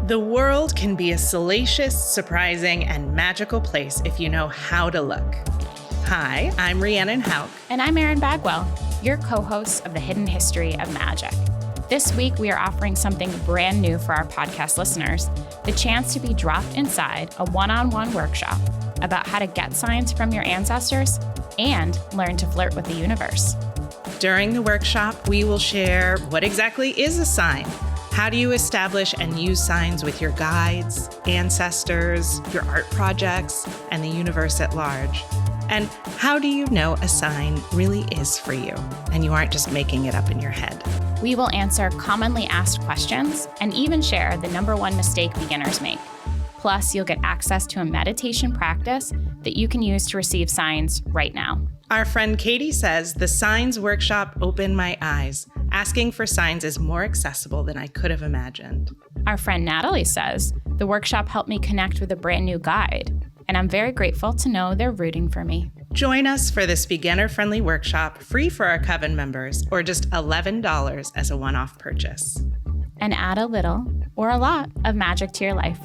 The world can be a salacious, surprising, and magical place if you know how to look. Hi, I'm Rhiannon Houch. And I'm Erin Bagwell, your co-host of the Hidden History of Magick. This week, we are offering something brand new for our podcast listeners, the chance to be dropped inside a one-on-one workshop about how to get signs from your ancestors and learn to flirt with the universe. During the workshop, we will share what exactly is a sign. How do you establish and use signs with your guides, ancestors, your art projects, and the universe at large? And how do you know a sign really is for you and you aren't just making it up in your head? We will answer commonly asked questions and even share the number one mistake beginners make. Plus, you'll get access to a meditation practice that you can use to receive signs right now. Our friend Katie says the signs workshop opened my eyes. Asking for signs is more accessible than I could have imagined. Our friend Natalie says the workshop helped me connect with a brand new guide, and I'm very grateful to know they're rooting for me. Join us for this beginner-friendly workshop, free for our Coven members, or just $11 as a one-off purchase. And add a little or a lot of magic to your life.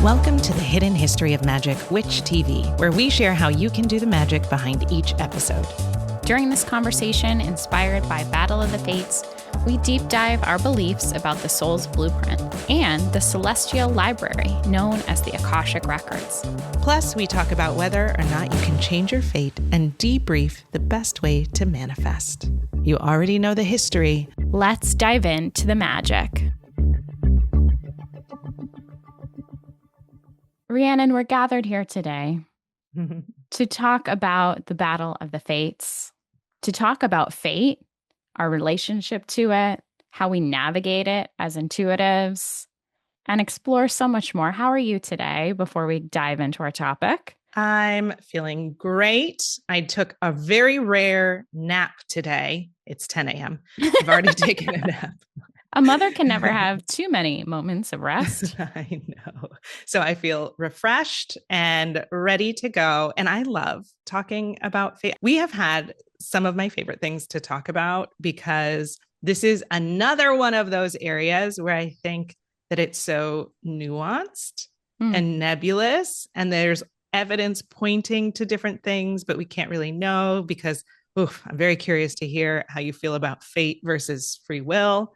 Welcome to the Hidden History of Magick WitchTV, where we share how you can do the magic behind each episode. During this conversation, inspired by Battle of the Fates, we deep dive our beliefs about the soul's blueprint and the celestial library known as the Akashic Records. Plus, we talk about whether or not you can change your fate and debrief the best way to manifest. You already know the history. Let's dive into the magic. Rhiannon, we're gathered here today to talk about the Battle of the Fates, to talk about fate, our relationship to it, how we navigate it as intuitives, and explore so much more. How are you today before we dive into our topic? I'm feeling great. I took a very rare nap today. It's 10 a.m. I've already taken a nap. A mother can never have too many moments of rest. I know. So I feel refreshed and ready to go. And I love talking about fate. We have had some of my favorite things to talk about because this is another one of those areas where I think that it's so nuanced and nebulous. And there's evidence pointing to different things, but we can't really know because I'm very curious to hear how you feel about fate versus free will.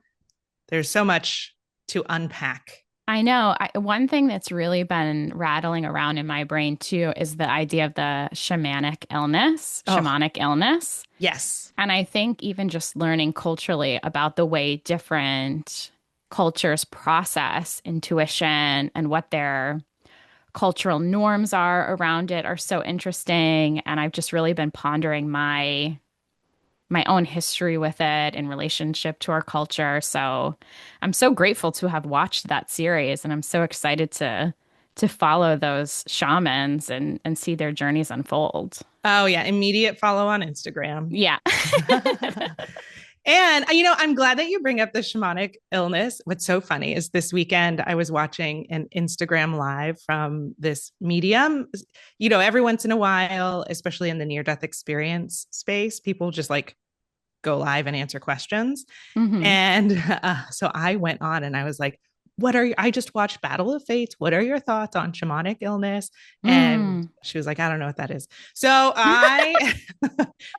There's so much to unpack. I know. One thing that's really been rattling around in my brain, too, is the idea of the shamanic illness. Yes. And I think even just learning culturally about the way different cultures process intuition and what their cultural norms are around it are so interesting. And I've just really been pondering my own history with it in relationship to our culture. So I'm so grateful to have watched that series, and I'm so excited to follow those shamans and see their journeys unfold. Oh, yeah. Immediate follow on Instagram. Yeah. And, I'm glad that you bring up the shamanic illness. What's so funny is this weekend I was watching an Instagram live from this medium. Every once in a while, especially in the near-death experience space, people just go live and answer questions. Mm-hmm. And so I went on and I was like, I just watched Battle of Fates. What are your thoughts on shamanic illness? And she was like, I don't know what that is. So I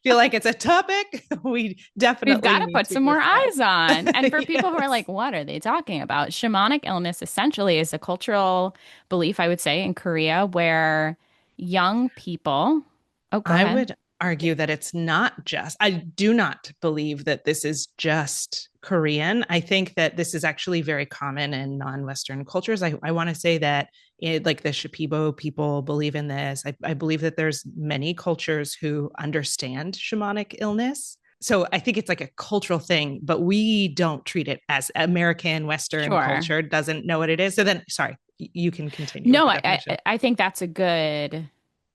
feel like it's a topic we've got to put some more eyes on. And for people who are like, what are they talking about? Shamanic illness essentially is a cultural belief, I would say, in Korea where young people. Oh, go ahead. I would argue that it's not just, I do not believe that this is just Korean. I think that this is actually very common in non-Western cultures. I want to say that the Shipibo people believe in this. I believe that there's many cultures who understand shamanic illness. So I think it's like a cultural thing, but we don't treat it as American Western culture doesn't know what it is. So then, sorry, you can continue. No, I think that's a good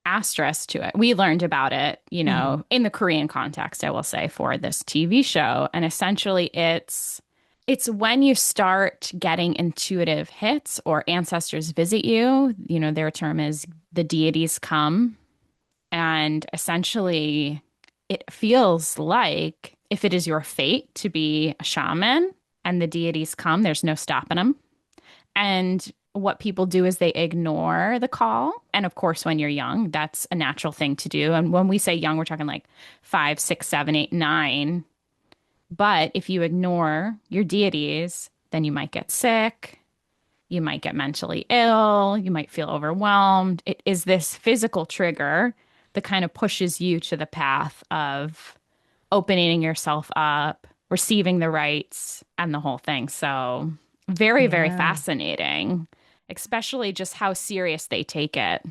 asterisk to it. We learned about it, in the Korean context, I will say, for this TV show. And essentially it's It's when you start getting intuitive hits or ancestors visit you, their term is the deities come. And essentially, it feels like if it is your fate to be a shaman and the deities come, there's no stopping them. And what people do is they ignore the call. And of course, when you're young, that's a natural thing to do. And when we say young, we're talking like 5, 6, 7, 8, 9. But if you ignore your deities, then you might get sick. You might get mentally ill. You might feel overwhelmed. It is this physical trigger that kind of pushes you to the path of opening yourself up, receiving the rights, and the whole thing. So, very, very Yeah. fascinating, especially just how serious they take it.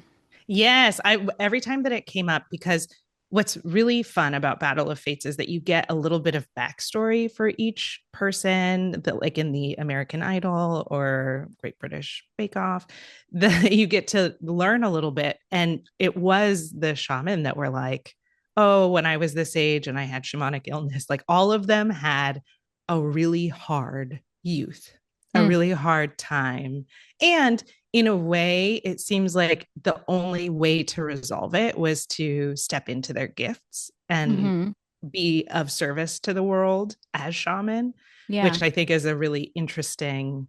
Yes, I every time that it came up, because what's really fun about Battle of Fates is that you get a little bit of backstory for each person, that like in the American Idol or Great British Bake Off, you get to learn a little bit. And it was the shaman that were like, oh, when I was this age and I had shamanic illness, like all of them had a really hard youth, a Mm, really hard time. And in a way, it seems like the only way to resolve it was to step into their gifts and hmm. be of service to the world as shaman, Yeah. which I think is a really interesting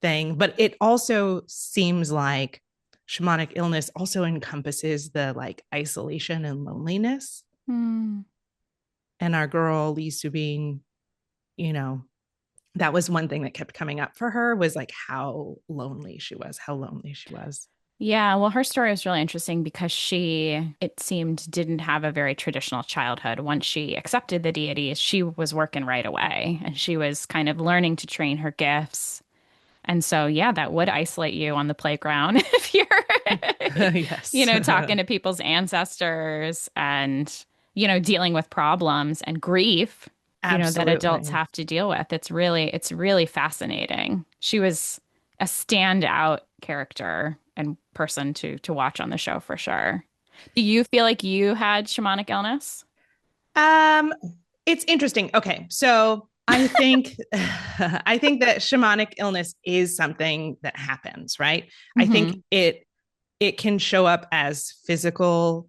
thing. But it also seems like shamanic illness also encompasses the like isolation and loneliness. Mm. And our girl, Lee Subin, you know, that was one thing that kept coming up for her was like how lonely she was, how lonely she was. Yeah, well, her story was really interesting because she, it seemed, didn't have a very traditional childhood. Once she accepted the deities, she was working right away and she was kind of learning to train her gifts. And so, yeah, that would isolate you on the playground if you're, Yes. talking to people's ancestors and, dealing with problems and grief, that adults Absolutely. have to deal with. It's really fascinating. She was a standout character and person to watch on the show for sure. Do you feel like you had shamanic illness? Um, it's interesting. Okay, so I think I think that shamanic illness is something that happens, right? I think Mm-hmm. it can show up as physical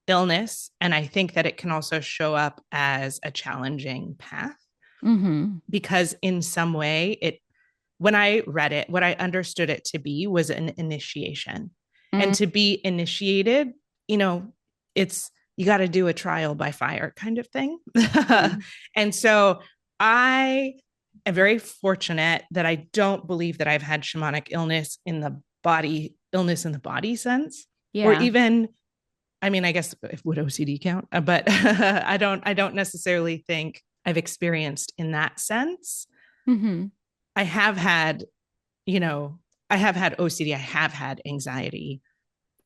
illness, and I think that it can also show up as a challenging path Mm-hmm. because in some way it when I read it, what I understood it to be was an initiation. And to be initiated, you know, it's you got to do a trial by fire kind of thing. Mm-hmm. And so I am very fortunate that I don't believe that I've had shamanic illness in the body sense, or Yeah. even, I mean, I guess would OCD count, but I don't necessarily think I've experienced in that sense. Mm-hmm. I have had, you know, I have had OCD, I have had anxiety,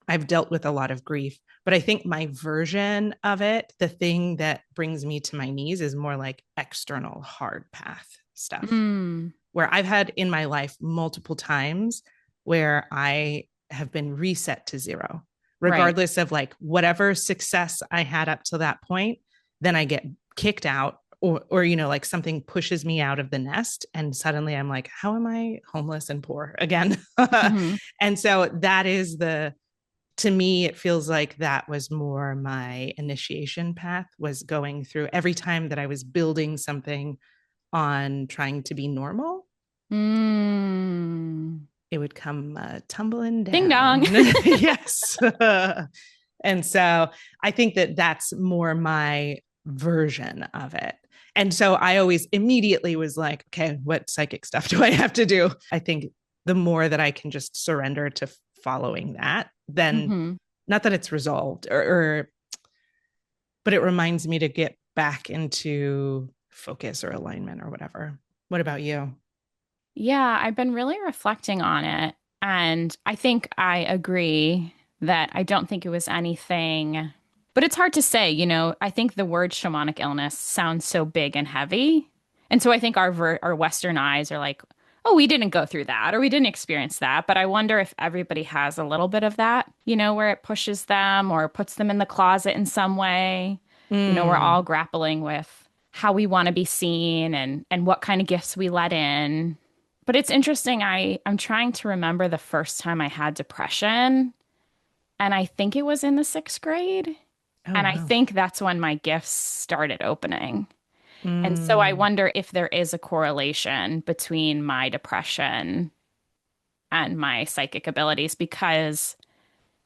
I've dealt with a lot of grief, but I think my version of it, the thing that brings me to my knees, is more like external hard path stuff, Mm. where I've had in my life multiple times where I have been reset to zero, Right. regardless of like whatever success I had up to that point. Then I get kicked out, or like something pushes me out of the nest, and suddenly I'm like, how am I homeless and poor again? Mm-hmm. And so that is the to me, it feels like that was more my initiation path, was going through every time that I was building something on trying to be normal, Mm. it would come tumbling Ding dong. down. Yes. And so I think that that's more my version of it. And so I always immediately was like, okay, what psychic stuff do I have to do? I think the more that I can just surrender to following that, then Mm-hmm. not that it's resolved, or but it reminds me to get back into focus or alignment or whatever. What about you? Yeah, I've been really reflecting on it. And I think I agree that I don't think it was anything, but it's hard to say. I think the word shamanic illness sounds so big and heavy. And so I think our Western eyes are like, oh, we didn't go through that or we didn't experience that. But I wonder if everybody has a little bit of that, where it pushes them or puts them in the closet in some way. We're all Mm, grappling with how we want to be seen and what kind of gifts we let in. But it's interesting. I'm trying to remember the first time I had depression, and I think it was in the sixth grade. Oh, And I wow. think that's when my gifts started opening. And so I Mm, wonder if there is a correlation between my depression and my psychic abilities, because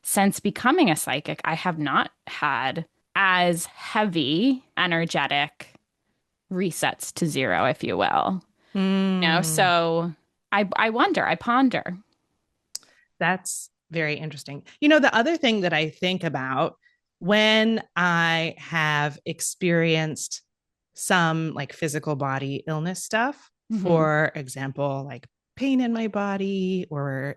since becoming a psychic, I have not had as heavy, energetic resets to zero, if you will. mm. So I wonder, I ponder. That's very interesting. The other thing that I think about when I have experienced some like physical body illness stuff, Hmm. for example, like pain in my body or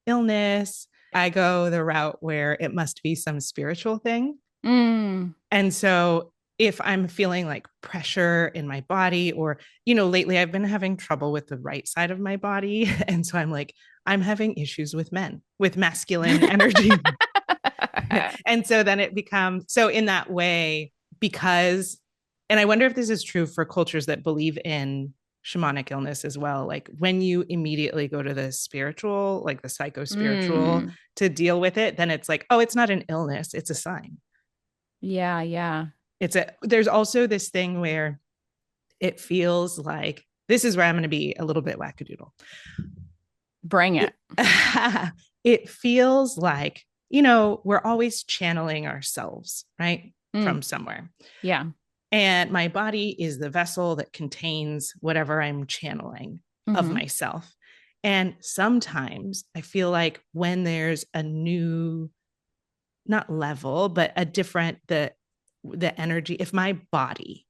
illness, I go the route where it must be some spiritual thing. Mm. And so if I'm feeling like pressure in my body, or, lately I've been having trouble with the right side of my body. And so I'm like, I'm having issues with men, with masculine energy. And so then it becomes so in that way, because, and I wonder if this is true for cultures that believe in shamanic illness as well. Like when you immediately go to the spiritual, like the psycho spiritual Mm. to deal with it, then it's like, oh, it's not an illness, it's a sign. Yeah, yeah. There's also this thing where it feels like this is where I'm going to be a little bit wackadoodle. Bring it. It, it feels like, we're always channeling ourselves, right? Mm. From somewhere. Yeah. And my body is the vessel that contains whatever I'm channeling of Hmm. myself. And sometimes I feel like when there's a new, not level, but a different, the energy, if my body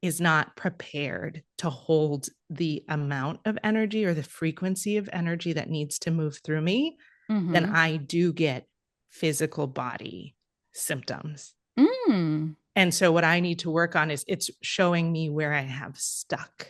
is not prepared to hold the amount of energy or the frequency of energy that needs to move through me, then Hmm. I do get physical body symptoms. Mm. And so what I need to work on is it's showing me where I have stuck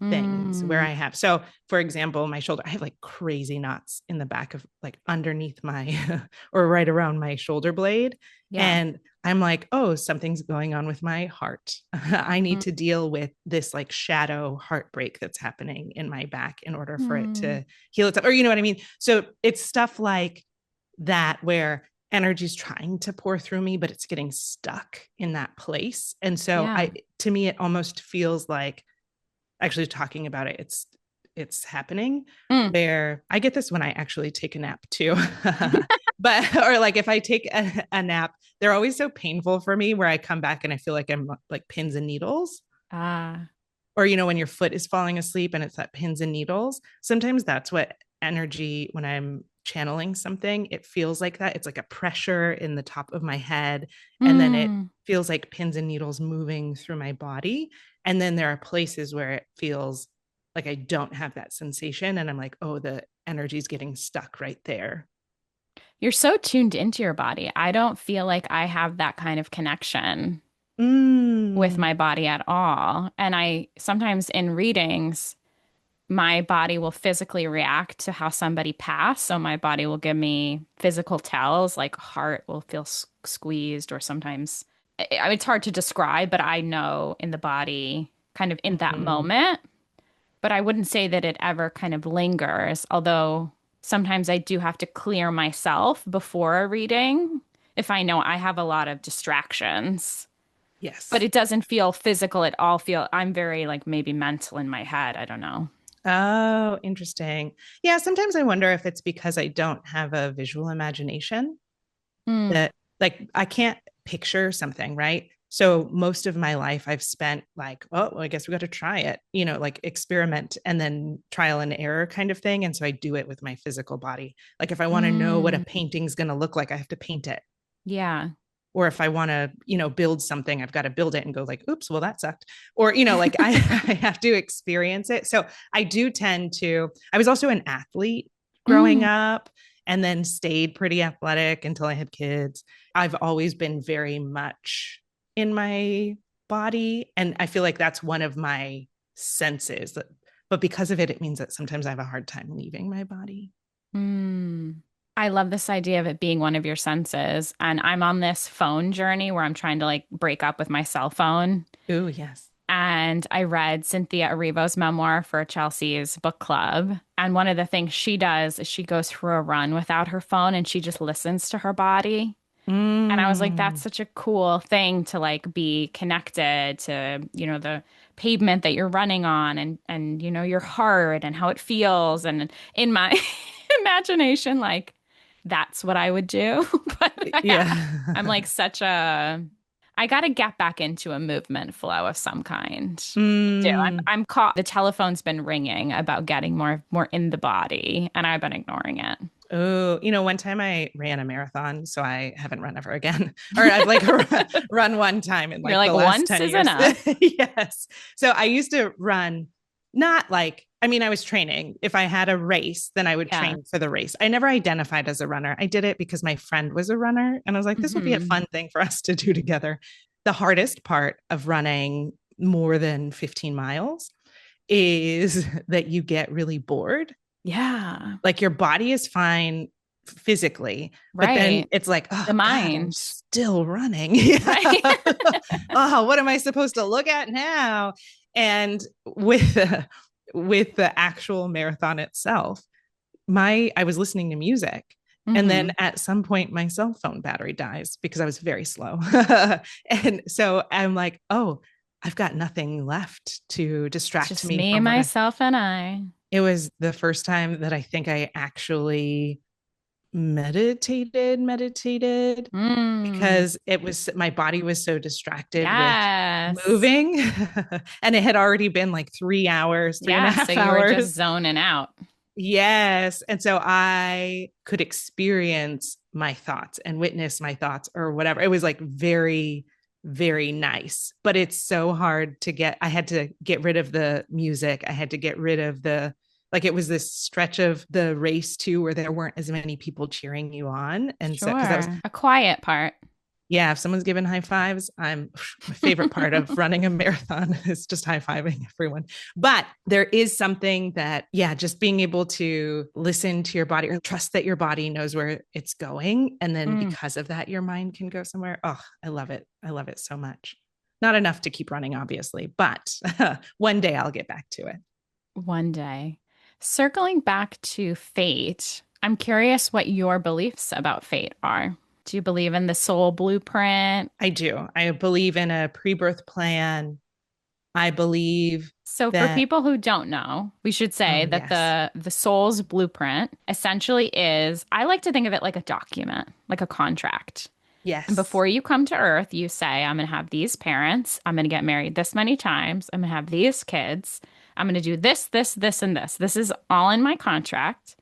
things, where Mm. I have. So, for example, my shoulder, I have like crazy knots in the back of like underneath my or right around my shoulder blade. Yeah. And I'm like, oh, something's going on with my heart. I need to deal with this like shadow heartbreak that's happening in my back in order for it Mm. to heal itself. Or you know what I mean? So it's stuff like that where energy's trying to pour through me, but it's getting stuck in that place. And so Yeah. to me, it almost feels like actually talking about it, it's happening Mm. where I get this when I actually take a nap too. But or like if I take a nap, they're always so painful for me where I come back and I feel like I'm like pins and needles. Ah. Or when your foot is falling asleep and it's that pins and needles. Sometimes that's what energy, when I'm channeling something, it feels like that. It's like a pressure in the top of my head, and then it Mm. feels like pins and needles moving through my body. And then there are places where it feels like I don't have that sensation, and I'm like, oh, the energy's getting stuck right there. You're so tuned into your body. I don't feel like I have that kind of connection with Mm. my body at all. And I sometimes in readings, my body will physically react to how somebody passed. So my body will give me physical tells, like heart will feel squeezed, or sometimes it's hard to describe, but I know in the body, kind of in that Mhm. moment. But I wouldn't say that it ever kind of lingers, although sometimes I do have to clear myself before a reading if I know I have a lot of distractions. But Yes. it doesn't feel physical at all. I'm very like maybe mental in my head. I don't know. Oh, interesting. Yeah, sometimes I wonder if it's because I don't have a visual imagination Mm. that like I can't picture something, right? So most of my life I've spent like, oh, well, I guess we got to try it, like experiment and then trial and error kind of thing. And so I do it with my physical body. Like if I want to know what a Mm. painting's going to look like, I have to paint it. Yeah. Or if I want to, build something, I've got to build it and go like, oops, well, that sucked. Or, like I have to experience it. So I do tend to, I was also an athlete growing Mm. up and then stayed pretty athletic until I had kids. I've always been very much in my body. And I feel like that's one of my senses. But because of it, it means that sometimes I have a hard time leaving my body. Mm. I love this idea of it being one of your senses. And I'm on this phone journey where I'm trying to like break up with my cell phone. Ooh, yes. And I read Cynthia Erivo's memoir for Chelsea's book club. And one of the things she does is she goes for a run without her phone and she just listens to her body. And I was like, that's Mm. such a cool thing to like be connected to, the pavement that you're running on and your heart and how it feels. And in my imagination, like that's what I would do. But I'm Yeah. like I got to get back into a movement flow of some kind. I do. Mm. I'm caught. The telephone's been ringing about getting more in the body, and I've been ignoring it. Oh, one time I ran a marathon, so I haven't run ever again. Or I've like run one time in You're like like, the last once 10 is years. enough. Yes. So I used to run, not like, I mean, I was training. If I had a race, then I would Yeah. train for the race. I never identified as a runner. I did it because my friend was a runner. And I was like, this will be a Hmm. fun thing for us to do together. The hardest part of running more than 15 miles is that you get really bored. Yeah. Like your body is fine physically, but then Right. it's like, oh The God, I'm mind. still running. Yeah. Right. Oh, what am I supposed to look at now? And with the actual marathon itself, I was listening to music. And then Hmm. at some point, my cell phone battery dies because I was very slow. And so I'm like, oh, I've got nothing left to It's distract just me me, from what I. myself, and I. It was the first time that I think I actually meditated Mm. because it was my body was so distracted with Yes. moving and it had already been like 3 hours, three and a Yeah. So half you were just hours. zoning out. Yes. And so I could experience my thoughts and witness my thoughts or whatever. It was like very, very nice, but it's so hard to I had to get rid of the music. I had to get rid of like it was this stretch of the race too, where there weren't as many people cheering you on. And so, cause that was, Sure. A quiet part. yeah, if someone's giving high fives, my favorite part of running a marathon is just high fiving everyone. But there is something that, yeah, just being able to listen to your body or trust that your body knows where it's going. And then Mm. because of that, your mind can go somewhere. Oh, I love it. I love it so much. Not enough to keep running, obviously, but one day I'll get back to it. One day. Circling back to fate, I'm curious what your beliefs about fate are. Do you believe in the soul blueprint? I do. I believe in a pre birth plan. I believe So for that, people who don't know, we should say oh, that yes, the soul's blueprint essentially is, I like to think of it like a document, like a contract. And yes, before you come to Earth, you say, I'm going to have these parents. I'm going to get married this many times. I'm going to have these kids. I'm going to do this, this, this, and this. This is all in my contract.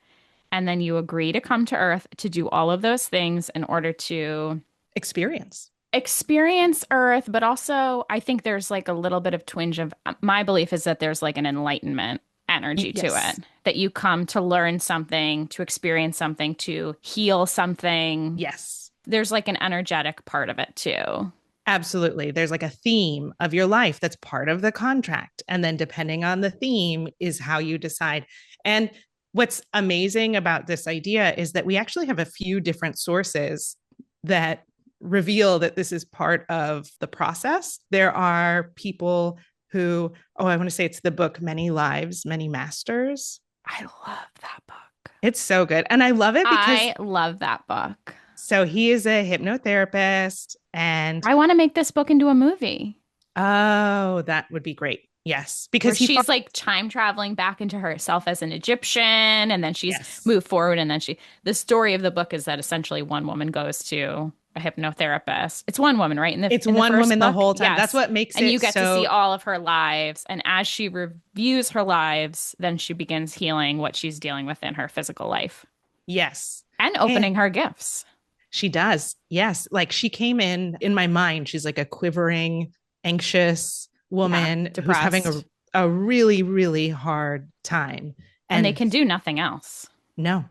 And then you agree to come to Earth to do all of those things in order to experience. experience Earth. But also, I think there's like a little bit of twinge of my belief is that there's like an enlightenment energy to Yes. it, that you come to learn something, to experience something, to heal something. Yes. There's like an energetic part of it too. Absolutely. There's like a theme of your life that's part of the contract. And then depending on the theme is how you decide. And what's amazing about this idea is that we actually have a few different sources that reveal that this is part of the process. There are people who, oh, I want to say it's the book Many Lives, Many Masters. I love that book. It's so good. And I love it because I love that book. so he is a hypnotherapist and I want to make this book into a movie oh, that would be great. Yes, where because he she's fought. like time traveling back into herself as an Egyptian and then she's Yes. moved forward and then the story of the book is that essentially one woman goes to a hypnotherapist. It's one woman, right? It's In the one first woman the book. whole time. That's Yes. what makes And you it get to see so. all of her lives and as she reviews her lives, then she begins healing what she's dealing with in her physical life Yes. and And opening her gifts. she does. Yes. Like she came in my mind. She's like a quivering, anxious Yeah, woman who's having depressed. a really, really hard time. And they And can do nothing else. no.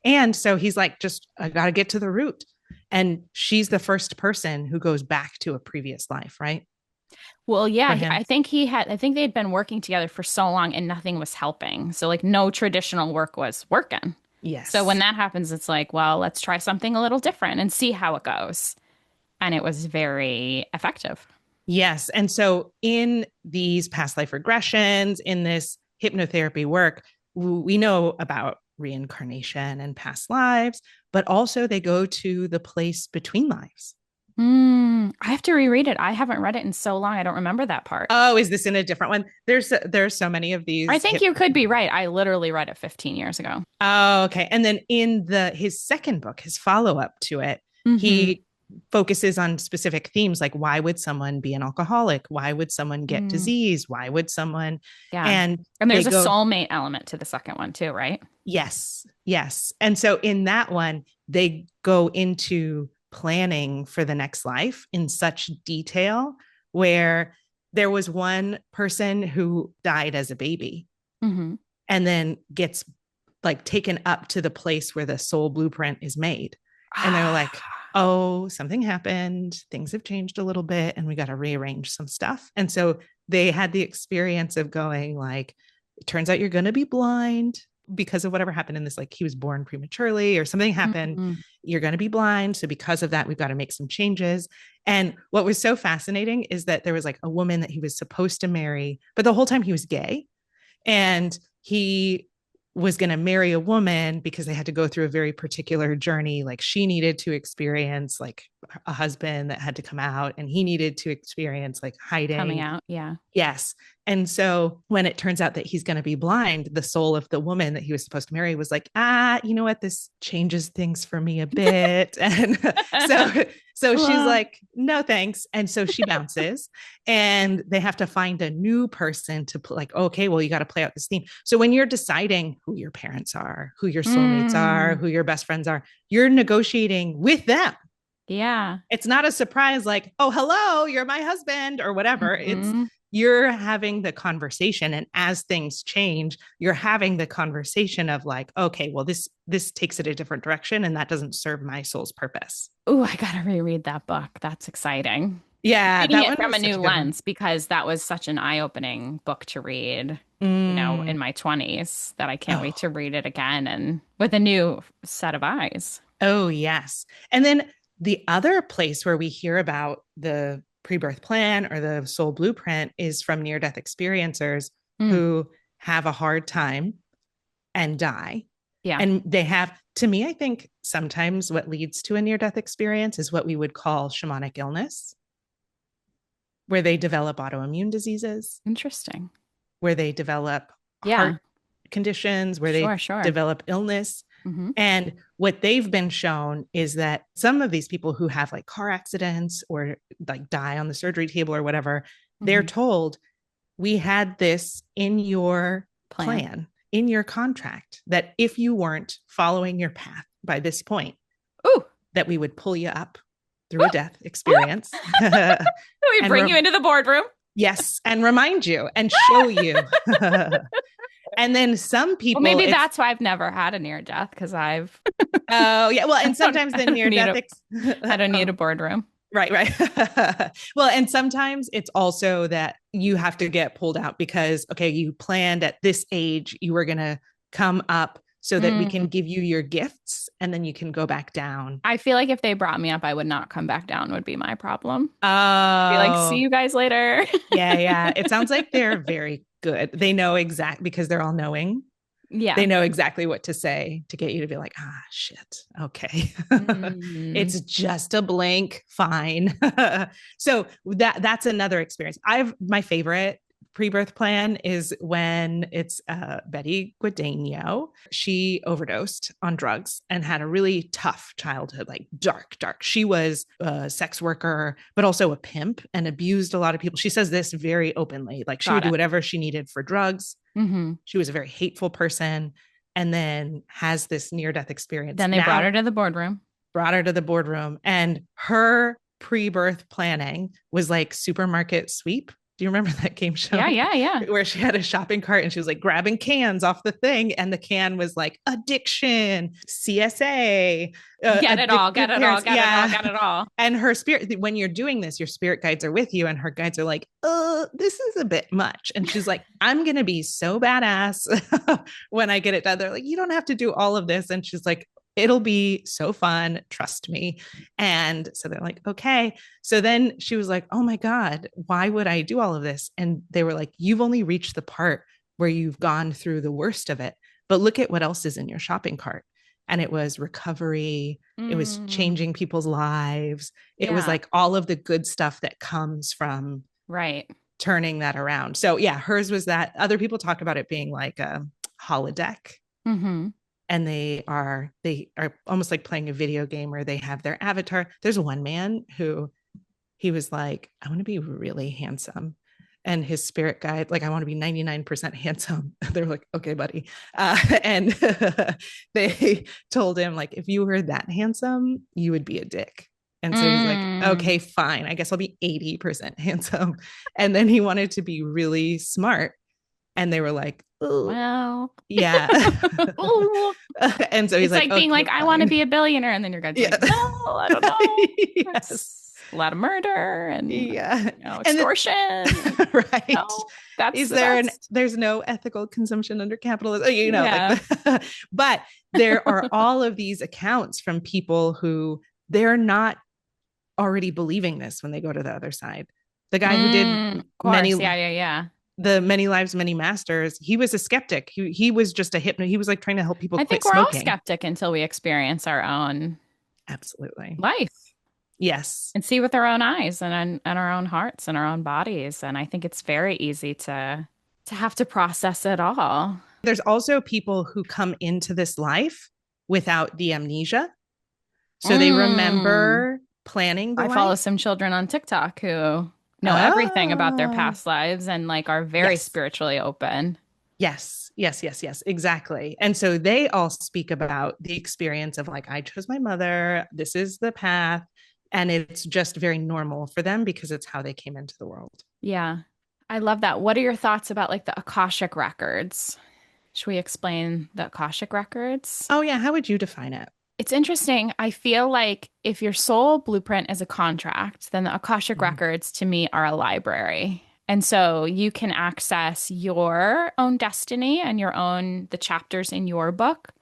And so he's like, just, I got to get to the root. And she's the first person who goes back to a previous life, right? Well, For yeah, him. I think they'd been working together for so long and nothing was helping. So, like, no traditional work was working. So, when Yes. that happens, it's like, well, let's try something a little different and see how it goes. And it was very effective. Yes. And so in these past life regressions, in this hypnotherapy work, we know about reincarnation and past lives, but also they go to the place between lives. I have to reread it. I haven't read it in so long. I don't remember that part. Oh, is this in a different one? There's so many of I these think you could be right. I literally read it 15 years ago. Oh, okay. And then in his second book, his follow-up to it, Mm-hmm. he focuses on specific themes like why would someone be an alcoholic? Why would someone get Mm, disease? Why would someone yeah. and And they there's a go, soulmate element to the second one too, right? yes, yes. And so in that one, they go into planning for the next life in such detail where there was one person who died as a baby Mm-hmm. and then gets like taken up to the place where the soul blueprint is made. And they're like, oh, something happened. Things have changed a little bit and we got to rearrange some stuff. And so they had the experience of going like, it turns out you're going to be blind because of whatever happened in this, like he was born prematurely or something happened. Mm-hmm. You're going to be blind. So because of that, we've got to make some changes. And what was so fascinating is that there was like a woman that he was supposed to marry, but the whole time he was gay. And he was going to marry a woman because they had to go through a very particular journey. Like she needed to experience like a husband that had to come out, and he needed to experience like Coming hiding. out. Yeah. Yes. And so when it turns out that he's going to be blind, the soul of the woman that he was supposed to marry was like, you know what? This changes things for me a bit. And so, so she's like, no, thanks. And so she bounces and they have to find a new person to like, okay, well, you got to play out this theme. So when you're deciding who your parents are, who your soulmates are, who your best friends are, you're negotiating with them. Yeah. It's not a surprise like, oh, hello, you're my husband or whatever. It's Mm-hmm. you're having the conversation, and as things change, you're having the conversation of like, okay, well, this takes it a different direction and that doesn't serve my soul's purpose. Oh, I gotta reread that book. That's exciting. Yeah, Reading that it one from a was such new a good one. lens because that was such an eye-opening book to read, in Mm. my 20s that I can't wait Oh, to read it again and with a new set of eyes. oh, yes. And then the other place where we hear about the pre-birth plan or the soul blueprint is from near-death experiencers Mm, who have a hard time and die. yeah. And they have, to me, I think sometimes what leads to a near-death experience is what we would call shamanic illness, where they develop autoimmune diseases, Interesting. where they develop Yeah. heart conditions, where Sure, they sure. develop illness. Hmm. And what they've been shown is that some of these people who have like car accidents or like die on the surgery table or whatever, they're Hmm. told, we had this in your Plan. plan, in your contract, that if you weren't following your path by this point, Ooh. that we would pull you up through a death experience. We and bring you into the boardroom. yes, and remind you and show you. And then some Well, people, maybe it's that's why I've never had a near death because I've oh yeah, well, I and sometimes the don't near need death, a I don't need a boardroom. right, right. Well, and sometimes it's also that you have to get pulled out because okay, you planned at this age you were gonna come up so that we can Mm. give you your gifts and then you can go back down. I feel like if they brought me up, I would not come back down would be my problem. Be like, see Oh, you guys later. yeah, yeah. It sounds like they're very good. They know exact because they're all knowing. Yeah. They know exactly what to say to get you to be like, shit. Okay. Mm. It's just a blank. Fine. So that's another experience. My favorite pre-birth plan is when it's Betty Guadagno. She overdosed on drugs and had a really tough childhood, like dark. She was a sex worker, but also a pimp and abused a lot of people. She says this very openly, like she would Got do it. whatever she needed for drugs. Hmm. She was a very hateful person and then has this near-death experience. Then they brought her Now to the boardroom. brought her to the boardroom and her pre-birth planning was like supermarket sweep. Do you remember that game Yeah, show yeah, yeah. where she had a shopping cart and she was like grabbing cans off the thing and the can was like addiction, CSA, Get it all, addicted get it all, parents. get it all, Yeah. get it all. And her spirit, when you're doing this, your spirit guides are with you and her guides are like, this is a bit much. And she's like, I'm going to be so badass when I get it done. They're like, you don't have to do all of this. And she's like, it'll be so fun. Trust me. And so they're like, okay. So then she was like, oh my God, why would I do all of this? And they were like, you've only reached the part where you've gone through the worst of it. But look at what else is in your shopping cart. And it was recovery. It was Mm, changing people's lives. It was yeah. like all of the good stuff that comes from Right. turning that around. So yeah, hers was that. Other people talk about it being like a holodeck, Mm-hmm. and they are almost like playing a video game where they have their avatar. There's one man who he was like, I want to be really handsome. And his spirit guide, like, I want to be 99% handsome. They're like, okay, buddy. And they told him, like, if you were that handsome, you would be a dick. And so he's like, Mm. okay, fine. I guess I'll be 80% handsome. And then he wanted to be really smart. And they were like, oh, Well, yeah. And so he's it's like, like being okay, like, I want to fine. be a billionaire. And then your guy's Yeah. like, well, I don't know. Yes. That's a lot of murder and, Yeah. And extortion. And, right. that's Is the there best. there's no ethical consumption under capitalism, like Yeah. but there are all of these accounts from people who they're not already believing this when they go to the other side. The guy who did Of many course. Yeah. Yeah. Yeah. the many lives, many masters, he was a skeptic. He was just a hypno. He was like trying to help people I quit think we're all smoking. skeptic until we experience our own Absolutely. life Yes. and see with our own eyes and our own hearts and our own bodies. And I think it's very easy to have to process it all. There's also people who come into this life without the amnesia. So they Mm. remember planning the I follow life. some children on TikTok who know everything about their Oh, past lives and like are very yes. spiritually open. Yes, yes, yes, yes, exactly. And so they all speak about the experience of like, I chose my mother, this is the path. And it's just very normal for them because it's how they came into the world. Yeah. I love that. What are your thoughts about like the Akashic records? Should we explain the Akashic records? Oh, yeah. How would you define it? It's interesting. I feel like if your soul blueprint is a contract, then the Akashic Mhm. records to me are a library. And so you can access your own destiny and the chapters in your book,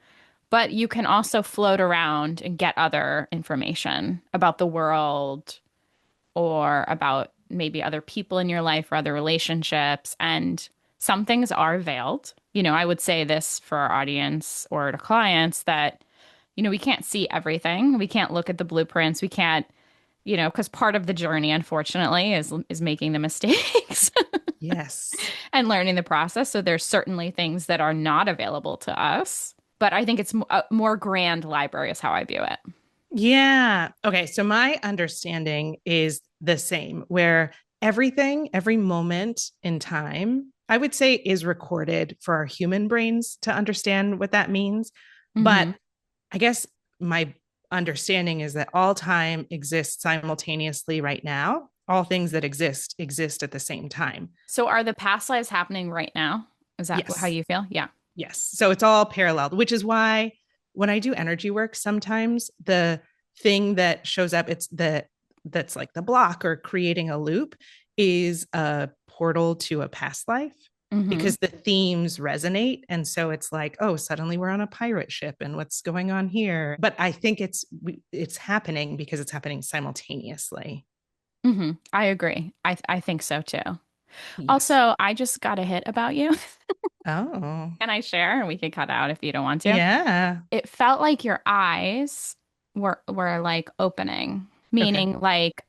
but you can also float around and get other information about the world or about maybe other people in your life or other relationships. And some things are veiled. I would say this for our audience or to clients that we can't see everything. We can't look at the blueprints. We can't, because part of the journey, unfortunately, is making the mistakes Yes. and learning the process. So there's certainly things that are not available to us. But I think it's a more grand library is how I view it. Yeah. Okay. So my understanding is the same, where everything, every moment in time, I would say is recorded for our human brains to understand what that means. But Hmm. I guess my understanding is that all time exists simultaneously right now. All things that exist at the same time. So are the past lives happening right now? Is that how Yes. you feel? Yeah. Yes. So it's all parallel, which is why when I do energy work, sometimes the thing that shows up, that's like the block or creating a loop is a portal to a past life Hmm. because the themes resonate. And so it's like, oh, suddenly we're on a pirate ship and what's going on here? But I think it's happening because it's happening simultaneously. I agree. I think so too. Yes. Also, I just got a hit about you. Oh, Can I share? And we can cut out if you don't want to. yeah. It felt like your eyes were like opening, Okay. meaning like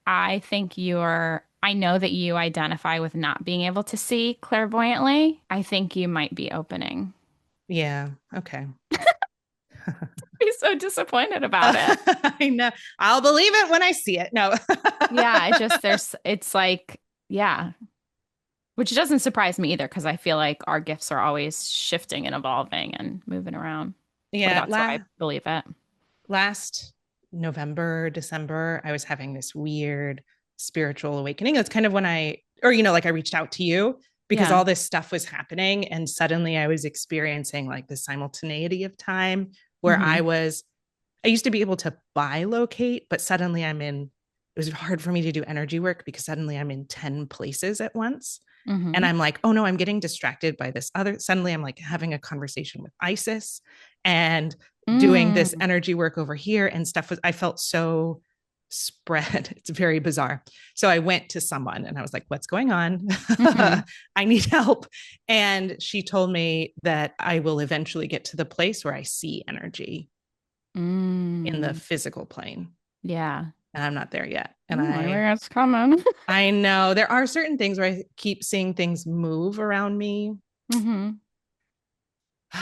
I know that you identify with not being able to see clairvoyantly. I think you might be opening. Yeah. Okay. Be so disappointed about it. I know. I'll believe it when I see it. No. Yeah, it's like, yeah, which doesn't surprise me either because I feel like our gifts are always shifting and evolving and moving around. But Yeah. that's why I believe it. Last November, December, I was having this weird spiritual awakening. That's kind of when like I reached out to you because Yeah. all this stuff was happening. And suddenly I was experiencing like the simultaneity of time where Hmm. I used to be able to bilocate, but suddenly it was hard for me to do energy work because suddenly I'm in 10 places at once. And Hmm. I'm like, oh no, I'm getting distracted by this other. Suddenly I'm like having a conversation with Isis. And doing this Mm. energy work over here, and stuff was, I felt so spread. It's very bizarre. So I went to someone and I was like, what's going on? Mm-hmm. I need help. And she told me that I will eventually get to the place where I see energy in the Mm. physical plane. Yeah. And I'm not there yet. And Ooh, maybe it's coming. I know there are certain things where I keep seeing things move around me. Mm-hmm.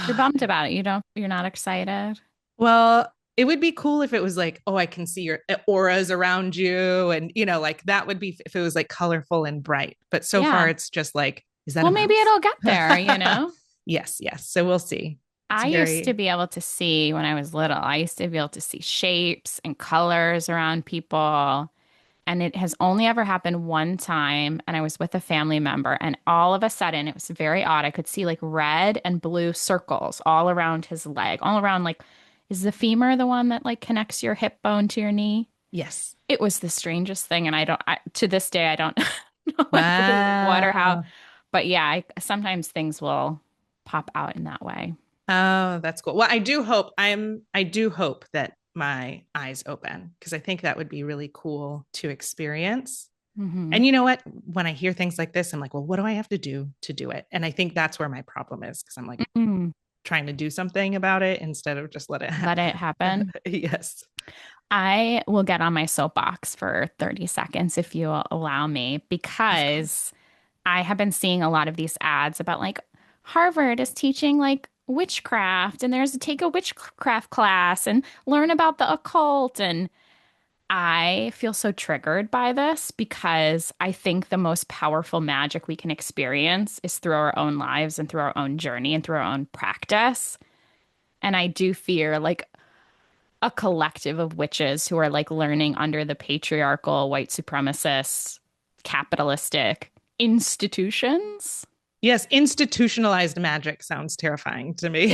You're bummed about it. You're not excited. Well, it would be cool if it was like, oh, I can see your auras around you. And, like that would be if it was like colorful and bright. But so far, Yeah. it's just like, is that a Well, maybe mouse? it'll get there. Yes, yes. So we'll see. It's I used to very, be able to see when I was little, I used to be able to see shapes and colors around people. And it has only ever happened one time. And I was with a family member, and all of a sudden, it was very odd. I could see like red and blue circles all around his leg, all around like, is the femur the one that like connects your hip bone to your knee? yes. It was the strangest thing. And to this day, I don't know if it was what or how. Wow. But yeah, sometimes things will pop out in that way. Oh, that's cool. Well, I do hope that my eyes open because I think that would be really cool to experience. Hmm. And you know what? When I hear things like this, I'm like, well, what do I have to do it? And I think that's where my problem is because I'm like Mm. trying to do something about it instead of just let it Let it happen. happen. Yes. I will get on my soapbox for 30 seconds if you will allow me, Of because course. I have been seeing a lot of these ads about like Harvard is teaching like witchcraft, and there's a take a witchcraft class and learn about the occult. And I feel so triggered by this because I think the most powerful magic we can experience is through our own lives and through our own journey and through our own practice. And I do fear like a collective of witches who are like learning under the patriarchal, white supremacist, capitalistic institutions. Yes, institutionalized magic sounds terrifying to me.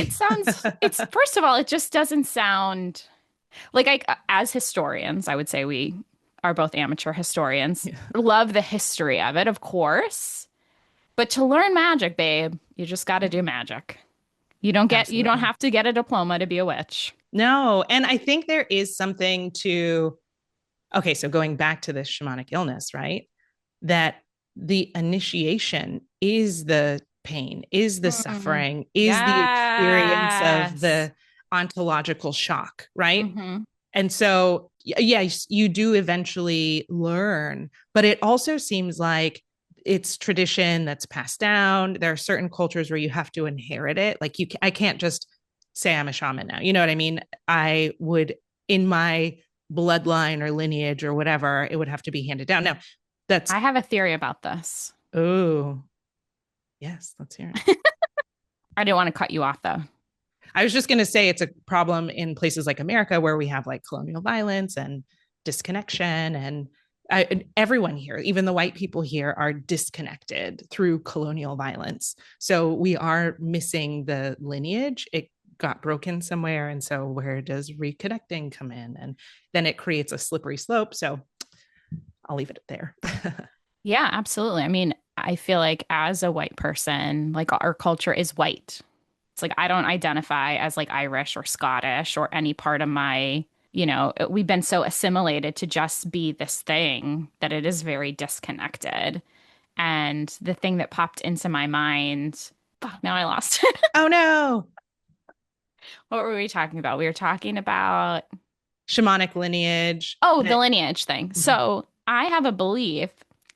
It's first of all, it just doesn't sound like as historians, I would say we are both amateur historians, Yeah, love the history of it, of course. But to learn magic, babe, you just got to do magic. You don't absolutely. have to get a diploma to be a witch. No, and I think there is something to, okay, so going back to this shamanic illness, right? That the initiation is the pain, is the Mm. suffering, is the experience of Yes. the ontological shock, right? Hmm. And so, yes, you do eventually learn, but it also seems like it's tradition that's passed down. There are certain cultures where you have to inherit it. Like I can't just say I'm a shaman now. You know what I mean? I would in my bloodline or lineage or whatever, it would have to be handed down. Now, that's I have a theory about this. oh yes, let's hear it. I didn't want to cut you off though. I was just going to say it's a problem in places like America where we have like colonial violence and disconnection. And everyone here, even the white people here, are disconnected through colonial violence. So we are missing the lineage. It got broken somewhere. And so where does reconnecting come in? And then it creates a slippery slope. So I'll leave it there. Yeah, absolutely. I mean, I feel like as a white person, like our culture is white. It's like I don't identify as like Irish or Scottish or any part of we've been so assimilated to just be this thing that it is very disconnected. And the thing that popped into my mind, fuck, now I lost it. Oh no. What were we talking about? We were talking about, Shamanic lineage. oh, the That, lineage thing. mhm. So I have a belief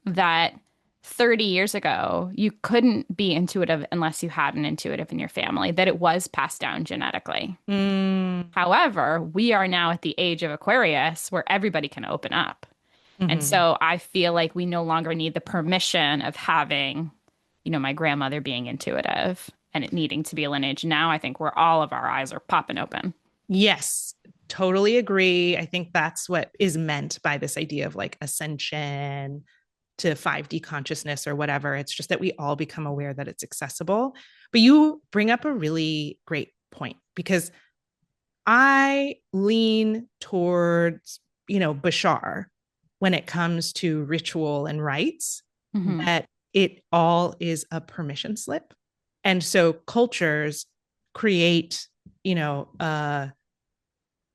that 30 years ago, you couldn't be intuitive unless you had an intuitive in your family, that it was passed down genetically. Mm, However, we are now at the age of Aquarius where everybody can open up. And mhm. so I feel like we no longer need the permission of having, my grandmother being intuitive and it needing to be a lineage. Now I think where all of our eyes are popping open. Yes, totally agree. I think that's what is meant by this idea of like ascension to 5D consciousness or whatever. It's just that we all become aware that it's accessible. But you bring up a really great point because I lean towards, Bashar when it comes to ritual and rites, Hmm. that it all is a permission slip. And so cultures create, you know,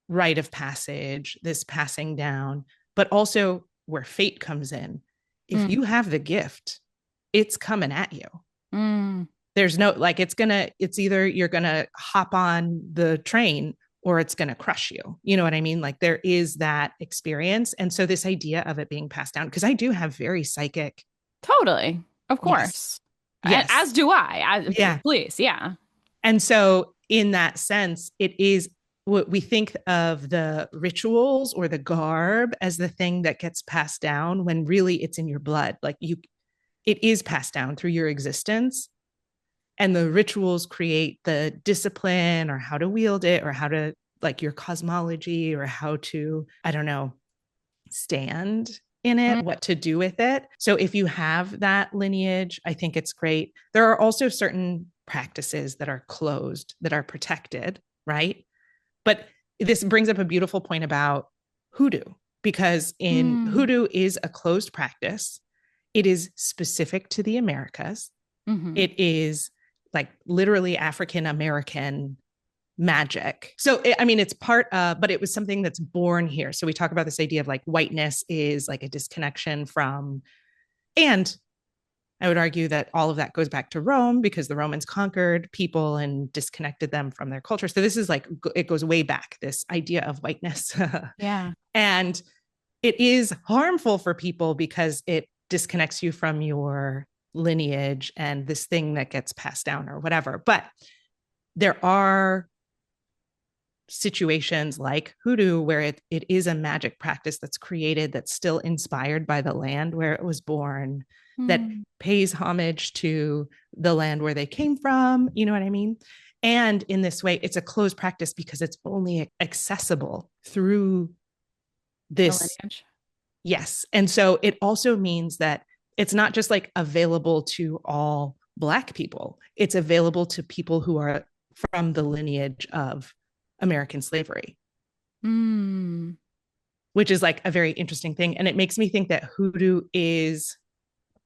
rite of passage, this passing down, but also where fate comes in. If Mm, you have the gift, it's coming at you. mm, There's no like it's either you're gonna hop on the train or it's gonna crush you. You know what I mean? Like there is that experience. And so this idea of it being passed down, because I do have very psychic, totally. Of yes, course. yes, As do I. yeah. Please. Yeah. And so in that sense, it is what we think of the rituals or the garb as the thing that gets passed down when really it's in your blood. Like it is passed down through your existence, and the rituals create the discipline or how to wield it or how to like your cosmology or how to, I don't know, stand in it, Mm, what to do with it. So if you have that lineage, I think it's great. There are also certain practices that are closed, that are protected, right? But this brings up a beautiful point about hoodoo, because in mm, hoodoo is a closed practice. It is specific to the Americas. hmm. It is like literally African American magic. So, I mean, it's part of, but it was something that's born here. So we talk about this idea of like whiteness is like a disconnection from, and I would argue that all of that goes back to Rome because the Romans conquered people and disconnected them from their culture. So this is like, it goes way back, this idea of whiteness. Yeah. And it is harmful for people because it disconnects you from your lineage and this thing that gets passed down or whatever. But there are situations like hoodoo where it is a magic practice that's created, that's still inspired by the land where it was born, that Mm. pays homage to the land where they came from. You know what I mean? And in this way, it's a closed practice because it's only accessible through The this. lineage. Yes. And so it also means that it's not just like available to all Black people, it's available to people who are from the lineage of American slavery, Mm. which is like a very interesting thing. And it makes me think that hoodoo is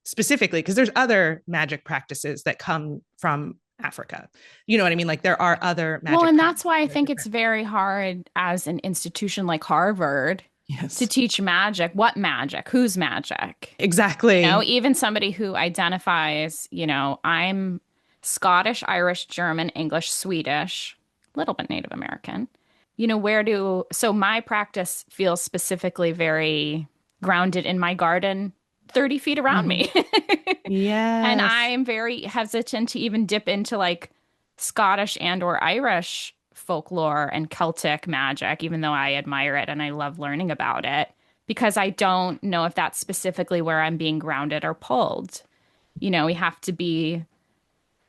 specifically because there's other magic practices that come from Africa. You know what I mean? Like there are other Well, magic and that's practices why I that are think it's different. very hard as an institution like Harvard to Yes, teach magic. What magic? Whose magic? exactly. Even somebody who identifies, I'm Scottish, Irish, German, English, Swedish, a little bit Native American. So my practice feels specifically very grounded in my garden 30 feet around Mm-hmm. me. And I Yes. am very hesitant to even dip into like Scottish and or Irish folklore and Celtic magic, even though I admire it and I love learning about it, because I don't know if that's specifically where I'm being grounded or pulled. You know, we have to be,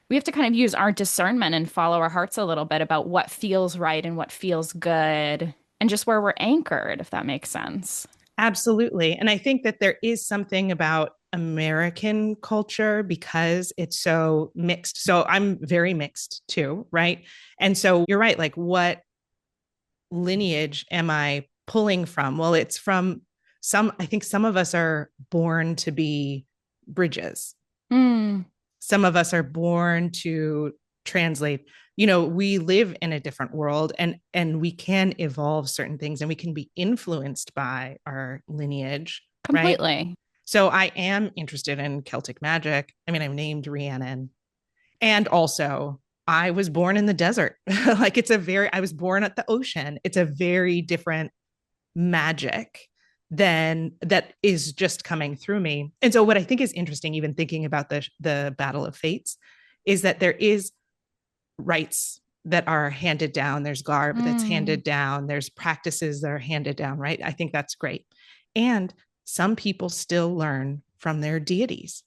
we have to kind of use our discernment and follow our hearts a little bit about what feels right and what feels good and just where we're anchored, if that makes sense. Absolutely. And I think that there is something about American culture because it's so mixed. So I'm very mixed too, right? And so you're right. Like, what lineage am I pulling from? Well, it's from I think some of us are born to be bridges. Mm, Some of us are born to translate. We live in a different world, and we can evolve certain things and we can be influenced by our lineage, right? completely. So I am interested in Celtic magic. I mean, I'm named Rhiannon. And also, I was born in the desert. Like I was born at the ocean. It's a very different magic than that is just coming through me. And so what I think is interesting, even thinking about the Battle of Fates, is that there is rites that are handed down. There's garb that's Mm, handed down. There's practices that are handed down, right? I think that's great. And some people still learn from their deities.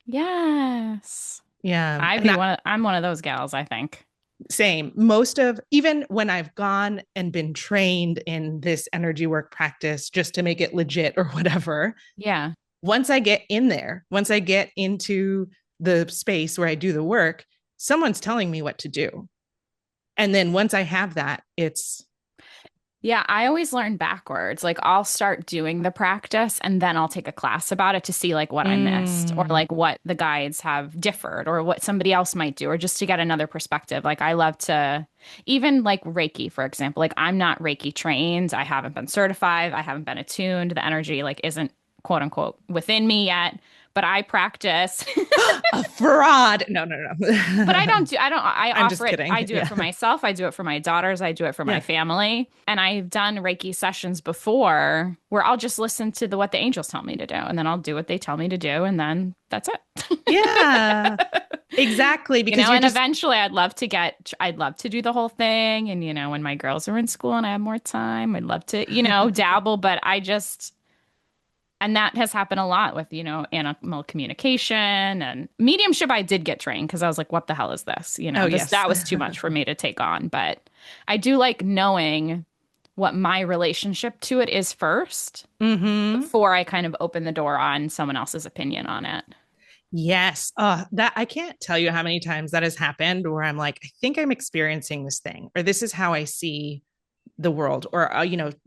yes. Yeah. And that I'm one of those gals, I think. same. Most of, even when I've gone and been trained in this energy work practice just to make it legit or whatever, Yeah. once I get in there, once I get into the space where I do the work, someone's telling me what to do. And then once I have that, it's Yeah, I always learn backwards. Like I'll start doing the practice and then I'll take a class about it to see like what I missed or Mm. like what the guides have differed or what somebody else might do or just to get another perspective. Like I love to even like Reiki, for example. Like I'm not Reiki trained. I haven't been certified. I haven't been attuned. The energy like isn't quote unquote within me yet, but I practice. A fraud. No, no, But I no. don't do, I don't, I I'm just offer it, I kidding. do it Yeah. for myself. I do it for my daughters. I do it for my Yeah. family. And I've done Reiki sessions before where I'll just listen to what the angels tell me to do. And then I'll do what they tell me to do. And then that's Yeah. it. Exactly. You Because know, you're and just, eventually I'd love to do the whole thing. And, you know, when my girls are in school and I have more time, I'd love to, you know, dabble. But I just, and that has happened a lot with, you know, animal communication and mediumship. I did get trained because I was like, what the hell is this? You oh, know, yes. that was too much for me to take on. But I do like knowing what my relationship to it is first Hmm. before I kind of open the door on someone else's opinion on it. Yes. That I can't tell you how many times that has happened where I'm like, I think I'm experiencing this thing, or this is how I see the world, or,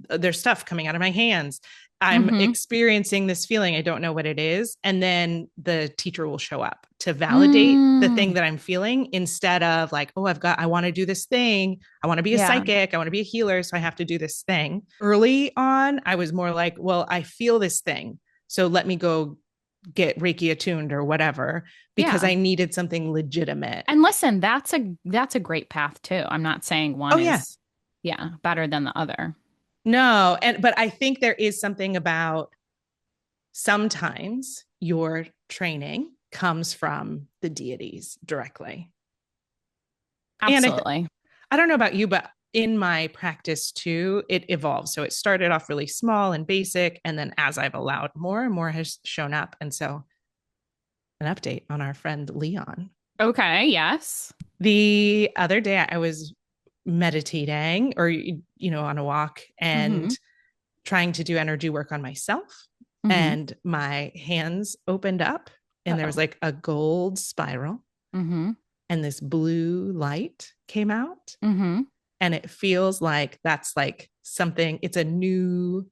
there's stuff coming out of my hands. I'm Mm-hmm. experiencing this feeling. I don't know what it is. And then the teacher will show up to validate the thing Mm, that I'm feeling instead of like, oh, I want to do this thing. I want to be a yeah. psychic. I want to be a healer. So I have to do this thing. Early on, I was more like, well, I feel this thing. So let me go get Reiki attuned or whatever, because Yeah. I needed something legitimate. And listen, that's a great path too. I'm not saying Oh, one yeah. is yeah, better than the other. No. But I think there is something about sometimes your training comes from the deities directly. And Absolutely. I don't know about you, but in my practice too, it evolves. So it started off really small and basic. And then as I've allowed, more and more has shown up. And so an update on our friend Leon. Okay, yes. The other day I was meditating, or, on a walk, Mm-hmm. and trying to do energy work on myself. Mm-hmm. And my hands opened up and there was Uh-oh. like a gold spiral Mm-hmm. and this blue light came out. Mm-hmm. And it feels like that's like something, it's a new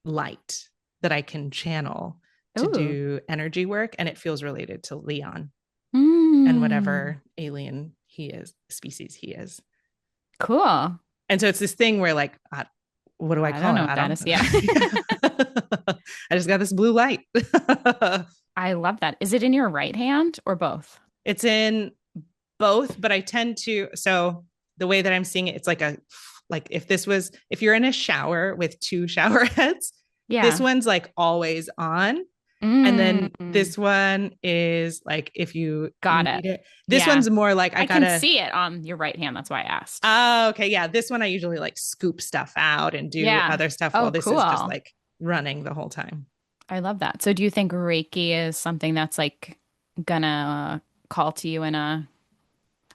light that I can channel to Ooh. do energy work. And it feels related to Leon and Mm. whatever alien he is, species he is. Cool. And so it's this thing where like, what do I I don't call know him? what I that don't is. Yeah. I just got this blue light. I love that. Is it in your right hand or both? It's in both, but I tend to, so the way that I'm seeing it, it's like if you're in a shower with two shower heads, this Yeah. one's like always on. And then Mm. this one is like if you Got it. need it. This Yeah. one's more like I I can gotta, see it on your right hand. That's why I asked. oh, okay. Yeah. This one I usually like scoop stuff out and do Yeah. other stuff, while Oh, this is just cool. like running the whole time. I love that. So do you think Reiki is something that's like gonna call to you in a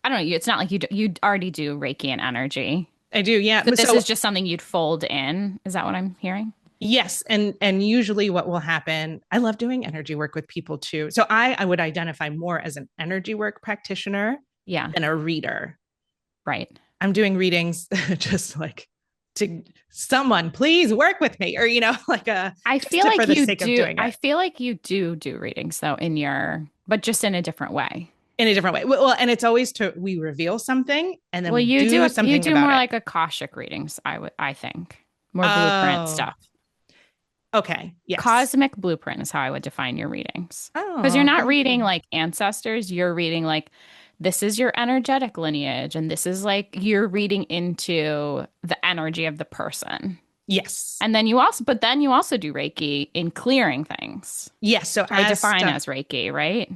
I don't know, it's not like you already do Reiki and energy. I do. Yeah. So this is So just something you'd fold in. Is that what I'm hearing? yes, and usually what will happen, I love doing energy work with people too. So I would identify more as an energy work practitioner Yeah, than a reader. right. I'm doing readings just like to someone, please work with me, or like a I just feel for like the you sake of do. doing I it feel like you do readings though in your, but just in a different way. in a different way. Well, and it's always we reveal something and then Well, we you do do it. You something do about more it. like akashic readings. I think more blueprint Oh, stuff. okay. Yes. Cosmic blueprint is how I would define your readings. Because you're Oh, not very reading cool. like ancestors, you're reading like this is your energetic lineage, and this is like you're reading into the energy of the person. Yes. And then you also do Reiki in clearing things, Yes. So which I as define stuff, as Reiki, right?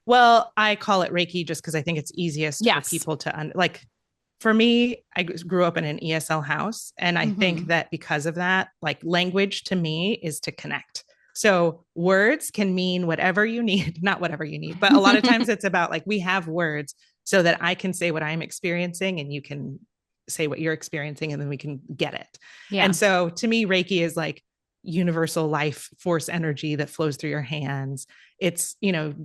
well, I call it Reiki just because I think it's easiest for Yes. people to like. For me, I grew up in an ESL house, and I think Hmm. that because of that, like language to me is to connect. So words can mean whatever you need, not whatever you need, but a lot of times it's about like we have words so that I can say what I'm experiencing and you can say what you're experiencing and then we can get it. And Yeah. so to me, Reiki is like universal life force energy that flows through your hands. It's,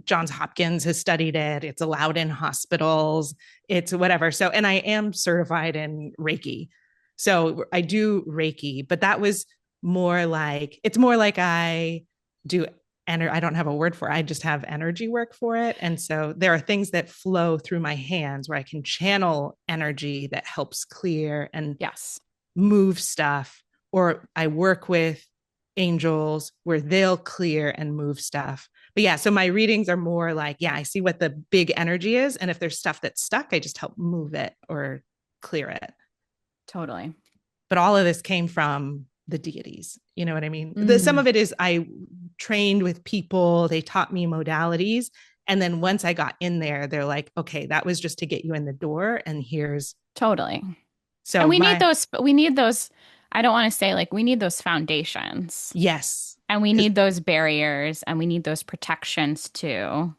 Johns Hopkins has studied it. It's allowed in hospitals. It's whatever. So, and I am certified in Reiki. So I do Reiki, but that was more like, it's more like I do, and I don't have a word for it. I just have energy work for it. And so there are things that flow through my hands where I can channel energy that helps clear and Yes. move stuff. Or I work with angels where they'll clear and move stuff. But yeah, so my readings are more like, yeah, I see what the big energy is. And if there's stuff that's stuck, I just help move it or clear it. Totally. But all of this came from the deities. You know what I mean? Some Mm, of it is I trained with people, they taught me modalities. And then once I got in there, they're like, okay, that was just to get you in the door. And here's totally. And so my, we need those, I don't want to say like we need those foundations yes, and we need those barriers and we need those protections too.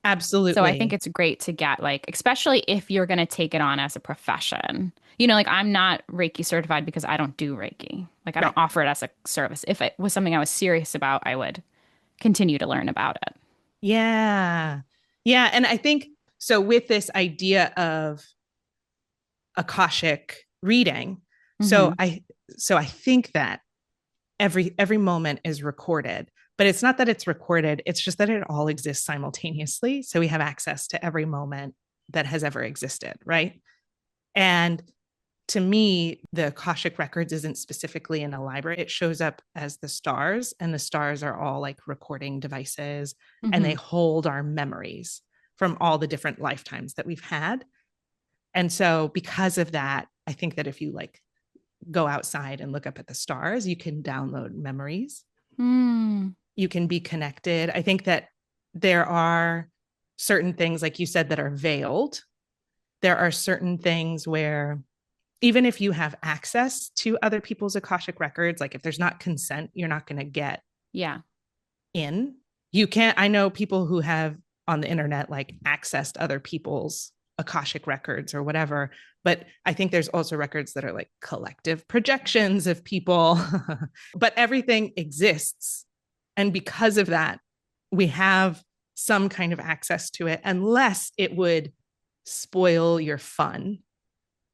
So I think absolutely. it's great to get like, especially if you're going to take it on as a profession. You know, like I'm not Reiki certified because I don't do Reiki. Like I don't Right. offer it as a service. If it was something I was serious about, I would continue to learn about it. Yeah. Yeah. And I think so with this idea of akashic reading, so Hmm. I think that every moment is recorded, but it's not that it's recorded, it's just that it all exists simultaneously, so we have access to every moment that has ever existed, right? And to me, the akashic records isn't specifically in a library, it shows up as the stars, and the stars are all like recording devices, and they Hmm. hold our memories from all the different lifetimes that we've had. And so because of that, I think that if you like go outside and look up at the stars, you can download memories. Mm. You can be connected. I think that there are certain things, like you said, that are veiled. There are certain things where, even if you have access to other people's akashic records, like if there's not consent, you're not going to get Yeah. in. You can't, I know people who have on the internet like accessed other people's akashic records or whatever, but I think there's also records that are like collective projections of people. But everything exists, and because of that we have some kind of access to it, unless it would spoil your fun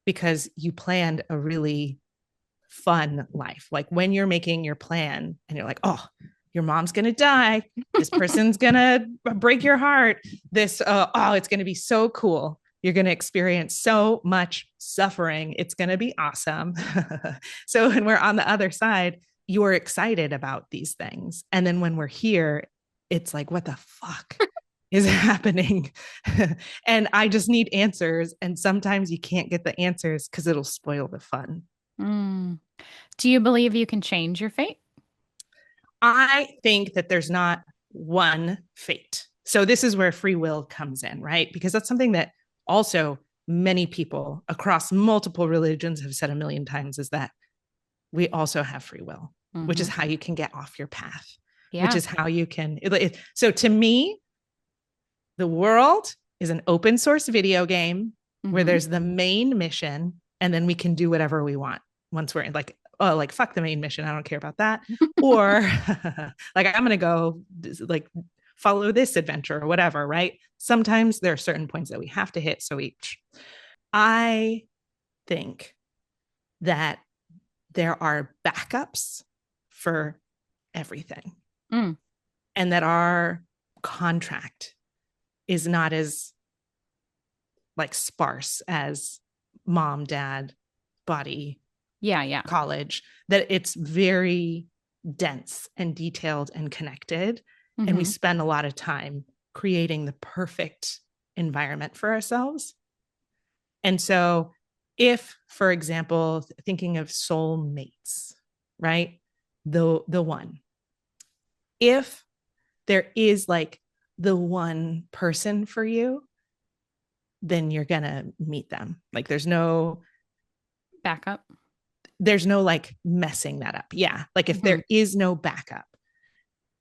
because you planned a really fun life. Like when you're making your plan and you're like, oh, your mom's going to die. This person's going to break your heart. Oh, it's going to be so cool. You're going to experience so much suffering. It's going to be awesome. So when we're on the other side, you're excited about these things. And then when we're here, it's like, what the fuck is happening? And I just need answers. And sometimes you can't get the answers because it'll spoil the fun. Mm. Do you believe you can change your fate? I think that there's not one fate. So this is where free will comes in, right? Because that's something that also many people across multiple religions have said a million times, is that we also have free will, which is Hmm. how you can get off your path, which Yeah. is how you can. So to me, the world is an open source video game where Hmm. there's the main mission, and then we can do whatever we want once we're in, like, oh, like fuck the main mission, I don't care about that, or like I'm gonna go like follow this adventure or whatever, right? Sometimes there are certain points that we have to hit, so each, I think that there are backups for everything, Mm. and that our contract is not as like sparse as mom, dad, body, Yeah. Yeah. college, that it's very dense and detailed and connected. And we Hmm. spend a lot of time creating the perfect environment for ourselves. And so, if, for example, thinking of soul mates, right? The one, if there is like the one person for you, then you're gonna meet them. Like Backup. there's no like messing that up. Yeah. Like if Hmm. there is no backup,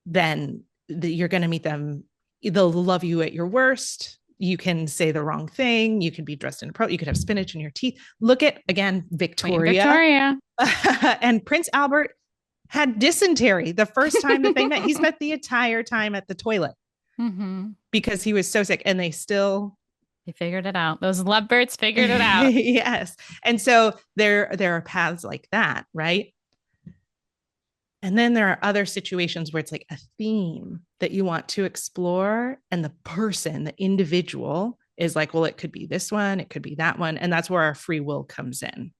then you're going to meet them. They'll love you at your worst. You can say the wrong thing. You can be dressed in you could have spinach in your teeth. Look at, again, Queen Victoria Victoria. and Prince Albert had dysentery the first time that they met. He spent the entire time at the toilet Hmm. because he was so sick, and they still They figured it out. Those lovebirds figured it out. Yes. And so there are paths like that, right? And then there are other situations where it's like a theme that you want to explore, and the person, the individual is like, well, it could be this one, it could be that one. And that's where our free will comes in.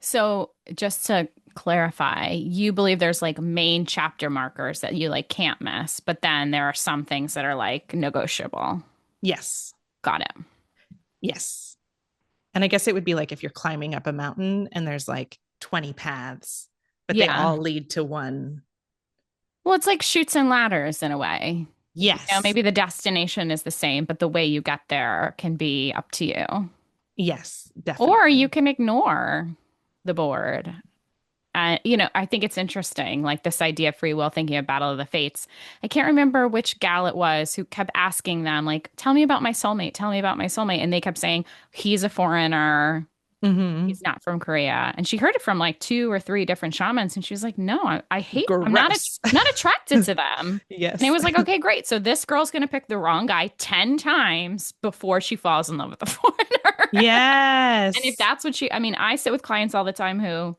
So just to clarify, you believe there's like main chapter markers that you like can't miss, but then there are some things that are like negotiable. Yes. Got it. Yes. And I guess it would be like if you're climbing up a mountain and there's like 20 paths, but they Yeah. all lead to one. Well, it's like chutes and ladders in a way. Yes. Maybe the destination is the same, but the way you get there can be up to you. Yes, Or you definitely. can ignore the board. I think it's interesting, like this idea of free will, thinking of Battle of the Fates. I can't remember which gal it was who kept asking them, like, tell me about my soulmate, tell me about my soulmate. And they kept saying, he's a foreigner, Mm-hmm. he's not from Korea. And she heard it from like two or three different shamans. And she was like, no, I'm not, Gross. not attracted to them. And it Yes. was like, okay, great. So this girl's going to pick the wrong guy 10 times before she falls in love with a foreigner. And if Yes. that's what I mean, I sit with clients all the time who,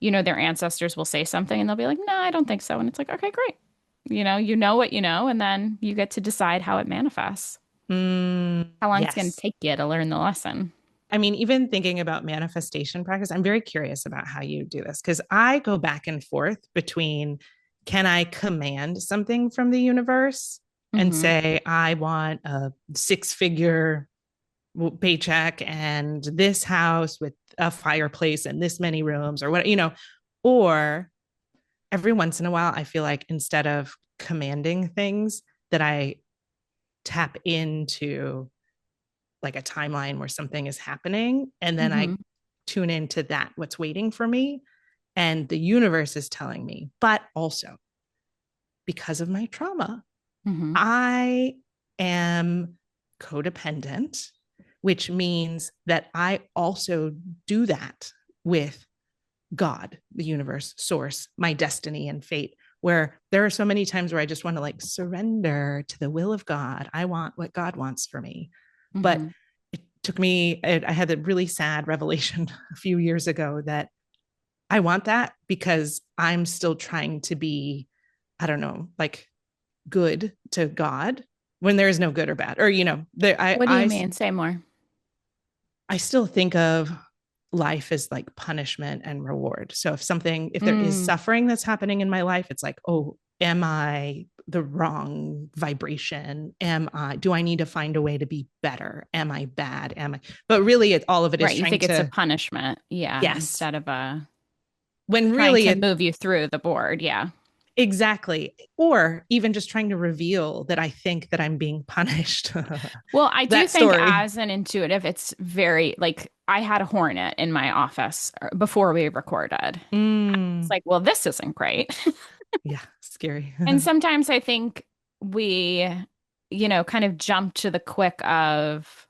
their ancestors will say something and they'll be like, no, I don't think so. And it's like, okay, great. You know what you know, and then you get to decide how it manifests, how long it's going to Yes. take you to learn the lesson. I mean, even thinking about manifestation practice, I'm very curious about how you do this because I go back and forth between can I command something from the universe and Hmm. say, I want a 6 figure paycheck and this house with a fireplace and this many rooms or what, or every once in a while, I feel like instead of commanding things, that I tap into like a timeline where something is happening. And then I Hmm. tune into that, what's waiting for me. And the universe is telling me, but also because of my trauma, Hmm. I am codependent, which means that I also do that with God, the universe, source, my destiny and fate, where there are so many times where I just want to like surrender to the will of God. I want what God wants for me. But Hmm. it took me, I had a really sad revelation a few years ago that I want that because I'm still trying to be, I don't know, like good to God when there is no good or bad. Or, What do you mean? Say more. I still think of life as like punishment and reward. So if there is Mm, suffering that's happening in my life, it's like, oh, am I the wrong vibration? Do I need to find a way to be better? Am I bad? But really all of it is right. You trying think it's a to, punishment. Yeah. yes, Instead of when trying really to it, move you through the board. Yeah. exactly. Or even just trying to reveal that I think that I'm being punished. Well, I do That think story. as an intuitive, it's very like I had a hornet in my office before we recorded. It's Mm, like, well, this isn't great. yeah, scary. And sometimes I think we, kind of jump to the quick of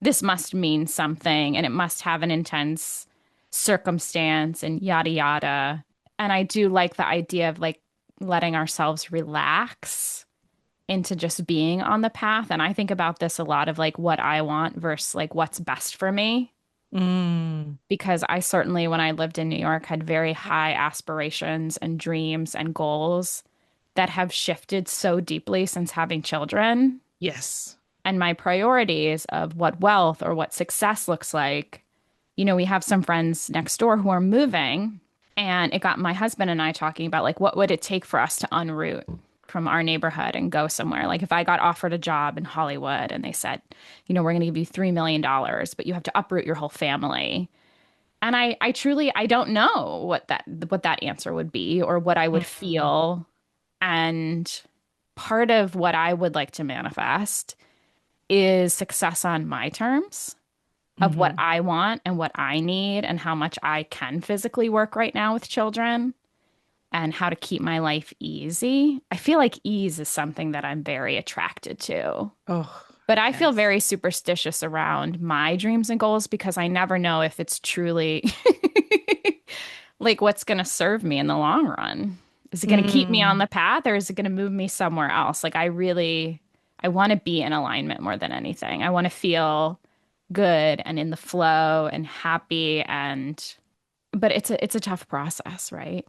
this must mean something and it must have an intense circumstance and yada yada. And I do like the idea of like letting ourselves relax into just being on the path. And I think about this a lot of like what I want versus like what's best for me. Mm, Because I certainly, when I lived in New York, had very high aspirations and dreams and goals that have shifted so deeply since having children. yes. And my priorities of what wealth or what success looks like. We have some friends next door who are moving, and it got my husband and I talking about like what would it take for us to unroot from our neighborhood and go somewhere. Like if I got offered a job in Hollywood and they said, we're going to give you $3 million, but you have to uproot your whole family. And I truly, I don't know what that answer would be or what I would Mm, feel. And part of what I would like to manifest is success on my terms of what mhm. I want and what I need and how much I can physically work right now with children and how to keep my life easy. I feel like ease is something that I'm very attracted to. Oh, But I feel yes. very superstitious around my dreams and goals because I never know if it's truly like what's going to serve me in the long run. Is it going to keep me on Mm, the path or is it going to move me somewhere else? Like I really I want to be in alignment more than anything. I want to feel good and in the flow and happy and but it's a tough process, right?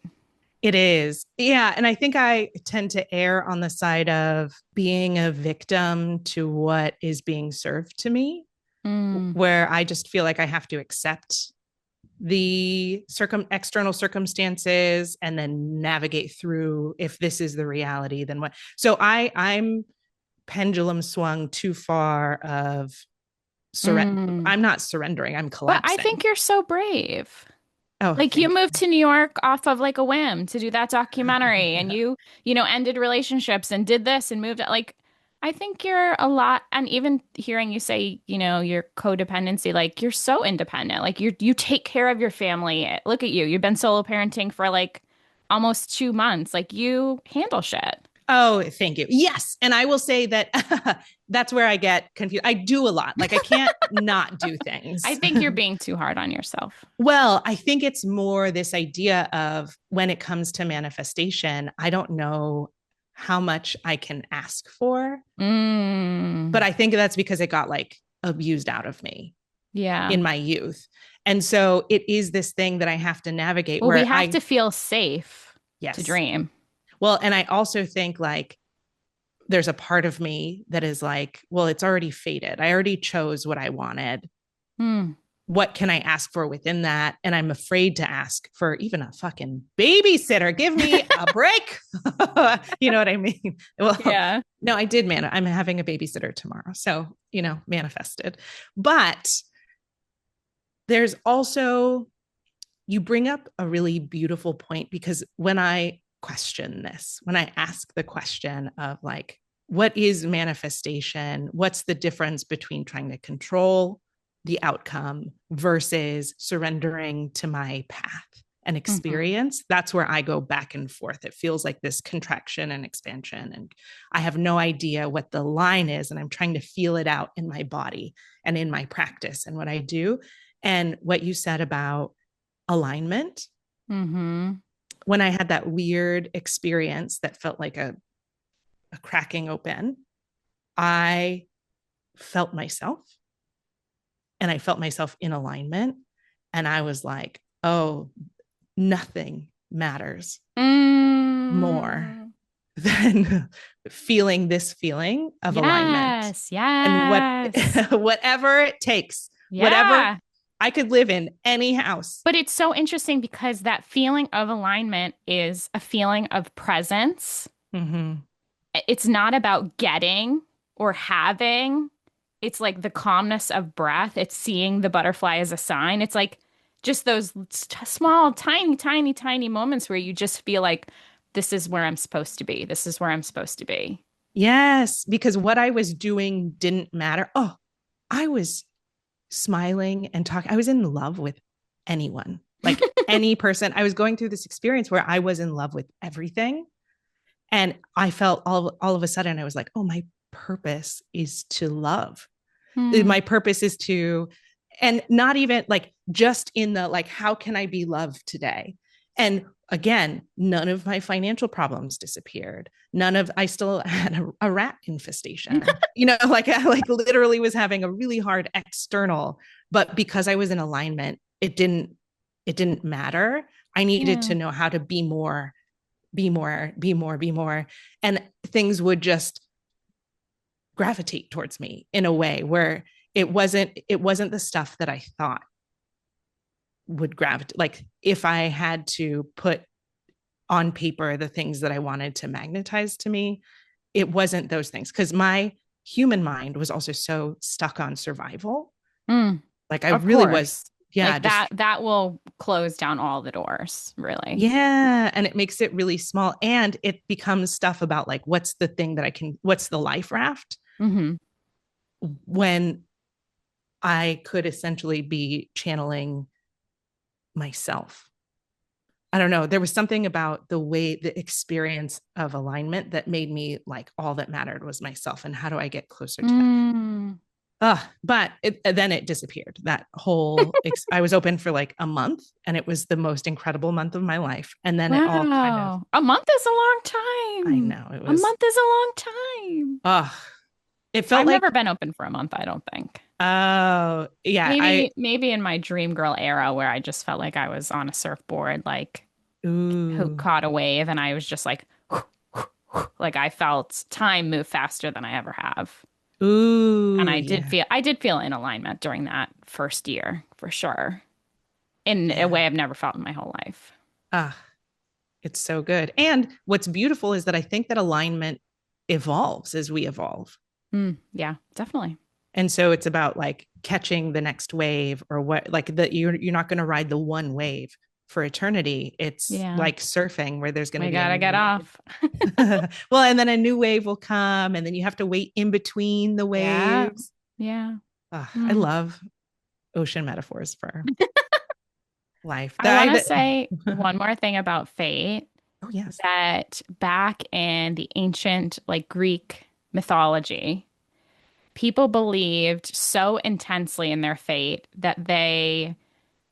It is. Yeah. And I think I tend to err on the side of being a victim to what is being served to me, Mm, where I just feel like I have to accept the external circumstances and then navigate through. If this is the reality, then what? So I'm pendulum swung too far of mm. I'm not surrendering, I'm But I collapsing. think you're so brave. Oh, Like you thank moved you. to New York off of like a whim to do that documentary and you ended relationships and did this and moved like I think you're a lot and even hearing you say, your codependency, like you're so independent. Like you take care of your family. Look at you. You've been solo parenting for like almost 2 months. Like you handle shit. Oh, thank you. Yes. And I will say that that's where I get confused. I do a lot. Like I can't not do I things. think you're being too hard on yourself. Well, I think it's more this idea of when it comes to manifestation, I don't know how much I can ask for, but Mm, I think that's because it got like abused out of me yeah. in my youth. And so it is this thing that I have to navigate Well, we where have to feel safe to yes. dream. Well, and I also think like there's a part of me that is like, well, it's already fated. I already chose what I wanted. Mm. What can I ask for within that? And I'm afraid to ask for even a fucking babysitter. Give me a break. You know what I mean? Well, Yeah. no, I did, man. I'm having a babysitter tomorrow. So, manifested. But there's also, you bring up a really beautiful point because when I question this, when I ask the question of like, what is manifestation? What's the difference between trying to control the outcome versus surrendering to my path and Hmm. experience? That's where I go back and forth. It feels like this contraction and expansion. And I have no idea what the line is. And I'm trying to feel it out in my body and in my practice and what I do. And what you said about alignment, Hmm. when I had that weird experience that felt like a cracking open, I felt myself and I felt myself in alignment. And I was like, oh, nothing matters more Mm. than feeling this feeling of alignment. Yes, And yes. whatever it takes, whatever Yeah. I could live in any house. But it's so interesting because that feeling of alignment is a feeling of presence. Mm-hmm. It's not about getting or having. It's like the calmness of breath. It's seeing the butterfly as a sign. It's like just those small, tiny, tiny, tiny moments where you just feel like this is where I'm supposed to be. This is where I'm supposed to be. Yes, because what I was doing didn't matter. Oh, I was smiling and talking. I was in love with anyone, like any person. I was going through this experience where I was in love with everything. And I felt all of a sudden, I was like, oh, my purpose is to love. Hmm. My purpose is to, and not even like just in the like, how can I be loved today? And again, none of my financial problems disappeared. I still had a rat infestation, like I like literally was having a really hard external, but because I was in alignment, it didn't matter. I needed Yeah. to know how to be more, be more, be more, be more. And things would just gravitate towards me in a way where it wasn't the stuff that I thought would gravitate. Like if I had to put on paper the things that I wanted to magnetize to me, it wasn't those things because my human mind was also so stuck on survival. Mm. Like I Of really was, course. yeah, Like just that will close down all the doors, really. yeah. And it makes it really small. And it becomes stuff about like, what's the life raft Hmm. when I could essentially be channeling myself. I don't know. There was something about the experience of alignment that made me like all that mattered was myself. And how do I get closer to that? Mm. But then it disappeared. I was open for like a month and it was the most incredible month of my life. And then it all kind of, Wow. A month is a long I time. know it A was, month is a long time. oh, It felt I've like, never been open for a month, I don't think. oh, yeah, Maybe in my dream girl era where I just felt like I was on a surfboard, like who ooh, caught a wave and I was just like I felt time move faster than I ever have. And ooh, yeah. I did feel in alignment during that first year for sure. In a Yeah. way I've never felt in my whole life. Ah, it's so good. And what's beautiful is that I think that alignment evolves as we evolve. Yeah, definitely. And so it's about like catching the next wave or what, like that you're not going to ride the one wave for eternity. It's Yeah. like surfing where there's going to We be a gotta new get wave. off. Well, and then a new wave will come and then you have to wait in between the Yeah. waves. Yeah. I Mm. love ocean metaphors for life. I want to say one more thing about fate, Oh, yes. that back in the ancient like Greek mythology, people believed so intensely in their fate that they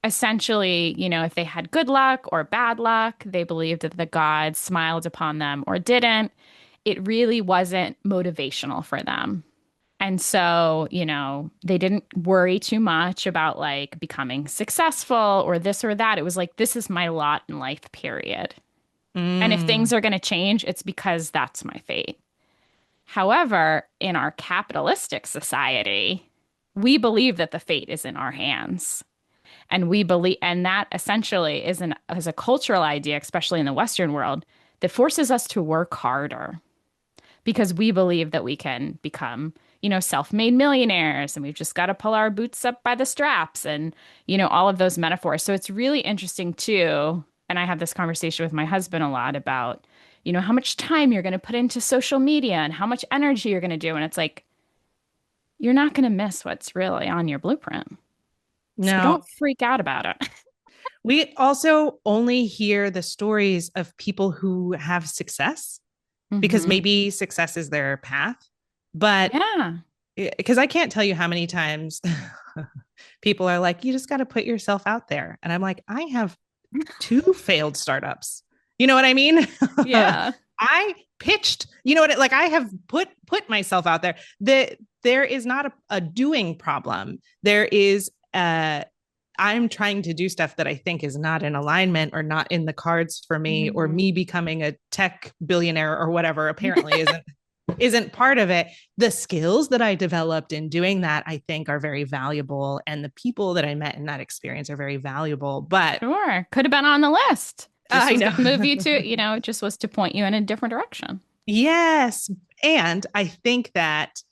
essentially, if they had good luck or bad luck, they believed that the gods smiled upon them or didn't. It really wasn't motivational for them. And so, they didn't worry too much about like becoming successful or this or that. It was like, this is my lot in life, period. And if Mm. things are going to change, it's because that's my fate. However, in our capitalistic society, we believe that the fate is in our hands. And we believe, and that essentially is a cultural idea, especially in the Western world, that forces us to work harder because we believe that we can become, self-made millionaires and we've just got to pull our boots up by the straps and, all of those metaphors. So it's really interesting too. And I have this conversation with my husband a lot about, how much time you're going to put into social media and how much energy you're going to do. And it's like, you're not going to miss what's really on your blueprint. So don't Now, freak out about it. we also only hear the stories of people who have success because Hmm. maybe success is their path. But Yeah. because I can't tell you how many times people are like, you just got to put yourself out there. And I'm like, I have two failed startups. You know what I mean? Yeah. I pitched, you know what, like I have put myself out there. There is not a doing problem. There is I'm trying to do stuff that I think is not in alignment or not in the cards for me, or Hmm. me becoming a tech billionaire or whatever apparently isn't part of it. The skills that I developed in doing that, I think, are very valuable. And the people that I met in that experience are very valuable. But Sure. Could have been on the list. Just I was know. going to move you to, just was to point you in a different direction. Yes. And I think that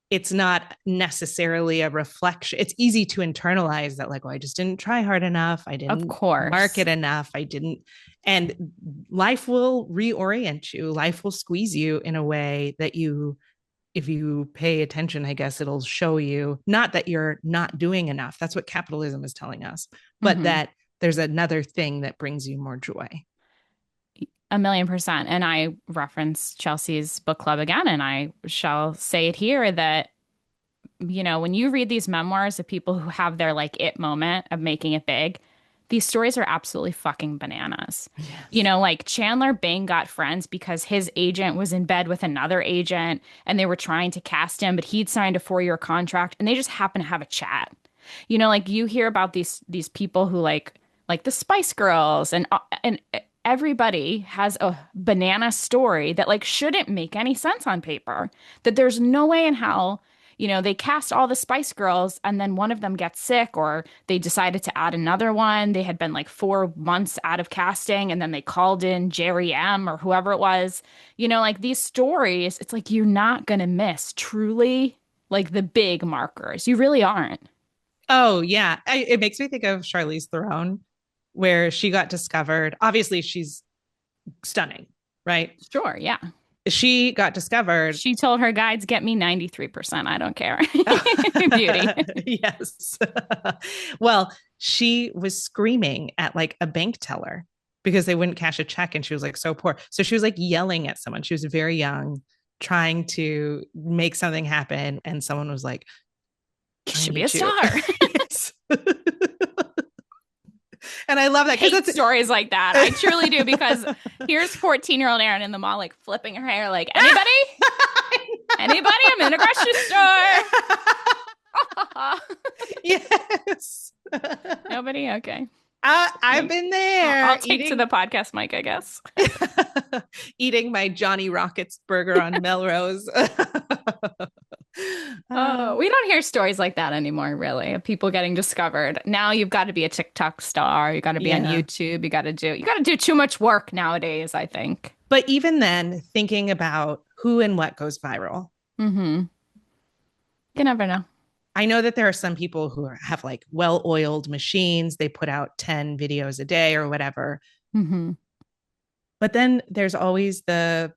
it's not necessarily a reflection. It's easy to internalize that, like, well, I just didn't try hard enough. I Of didn't course. market enough. I didn't. And life will reorient you. Life will squeeze you in a way that if you pay attention, I guess it'll show you not that you're not doing enough. That's what capitalism is telling us, but Hmm. that there's another thing that brings you more joy. 1,000,000%. And I reference Chelsea's book club again, and I shall say it here that, when you read these memoirs of people who have their like it moment of making it big, these stories are absolutely fucking bananas. Yes. Like Chandler Bing got friends because his agent was in bed with another agent and they were trying to cast him, but he'd signed a 4-year contract and they just happened to have a chat. Like you hear about these people who like the Spice Girls and everybody has a banana story that like shouldn't make any sense on paper. That there's no way in hell, they cast all the Spice Girls and then one of them gets sick or they decided to add another one. They had been like 4 months out of casting and then they called in Jerry M or whoever it was. Like these stories, it's like you're not going to miss truly like the big markers. You really aren't. Oh, yeah. It makes me think of Charlize Theron, where she got discovered. Obviously, she's stunning, right? Sure, yeah. She got discovered. She told her guides, get me 93%. I don't care. Beauty. Yes. Well, she was screaming at like a bank teller because they wouldn't cash a check and she was like so poor. So she was like yelling at someone. She was very young, trying to make something happen. And someone was like, You I should be a need you. star. Yes. And I love that because Hate it's stories like that. I truly do because here's 14-year-old Erin in the mall, like flipping her hair, like, anybody? Anybody? I'm in a grocery store. Yes. Nobody? Okay. I've been there. I'll take to the podcast mic, I guess. Eating my Johnny Rockets burger on Melrose. We don't hear stories like that anymore, really, of people getting discovered. Now you've got to be a TikTok star. You got to be on YouTube. You got to do too much work nowadays, I think. But even then, thinking about who and what goes viral. Mm-hmm. You never know. I know that there are some people who have like well-oiled machines. They put out 10 videos a day or whatever. Mm-hmm. But then there's always I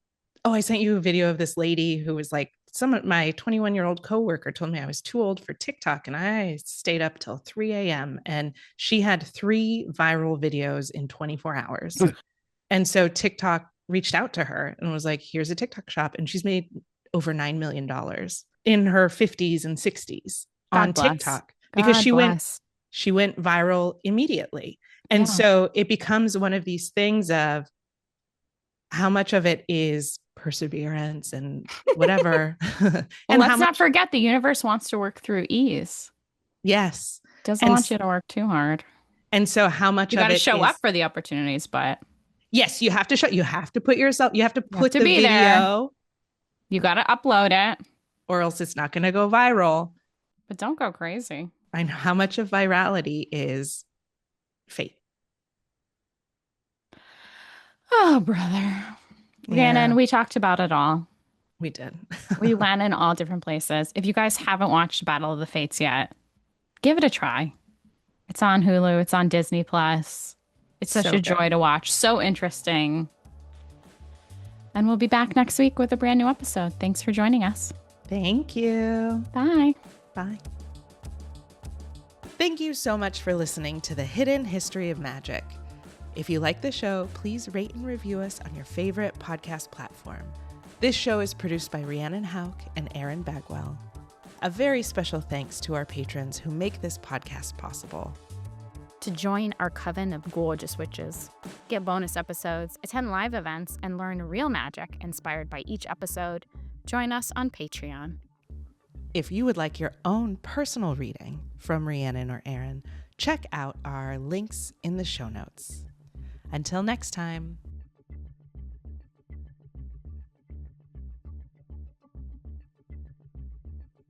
sent you a video of this lady who was like, my 21-year-old coworker told me I was too old for TikTok, and I stayed up till 3 a.m. and she had 3 viral videos in 24 hours. And so TikTok reached out to her and was like, here's a TikTok shop. And she's made over $9 million in her 50s and 60s on TikTok because she went viral immediately. And so it becomes one of these things of how much of it is perseverance and whatever. And let's not forget the universe wants to work through ease. Yes. Doesn't want you to work too hard. And so how much you got to show up for the opportunities, but yes, you have to you have to put the video there. You got to upload it or else it's not going to go viral. But don't go crazy. I know how much of virality is fate. Oh, brother. Rhiannon, we talked about it all. We did. We went in all different places. If you guys haven't watched Battle of the Fates yet, give it a try. It's on Hulu. It's on Disney Plus. It's such a joy to watch. So interesting. And we'll be back next week with a brand new episode. Thanks for joining us. Thank you. Bye. Bye. Thank you so much for listening to the Hidden History of Magic. If you like the show, please rate and review us on your favorite podcast platform. This show is produced by Rhiannon Houch and Erin Bagwell. A very special thanks to our patrons who make this podcast possible. To join our coven of gorgeous witches, get bonus episodes, attend live events, and learn real magic inspired by each episode, join us on Patreon. If you would like your own personal reading from Rhiannon or Erin, check out our links in the show notes. Until next time.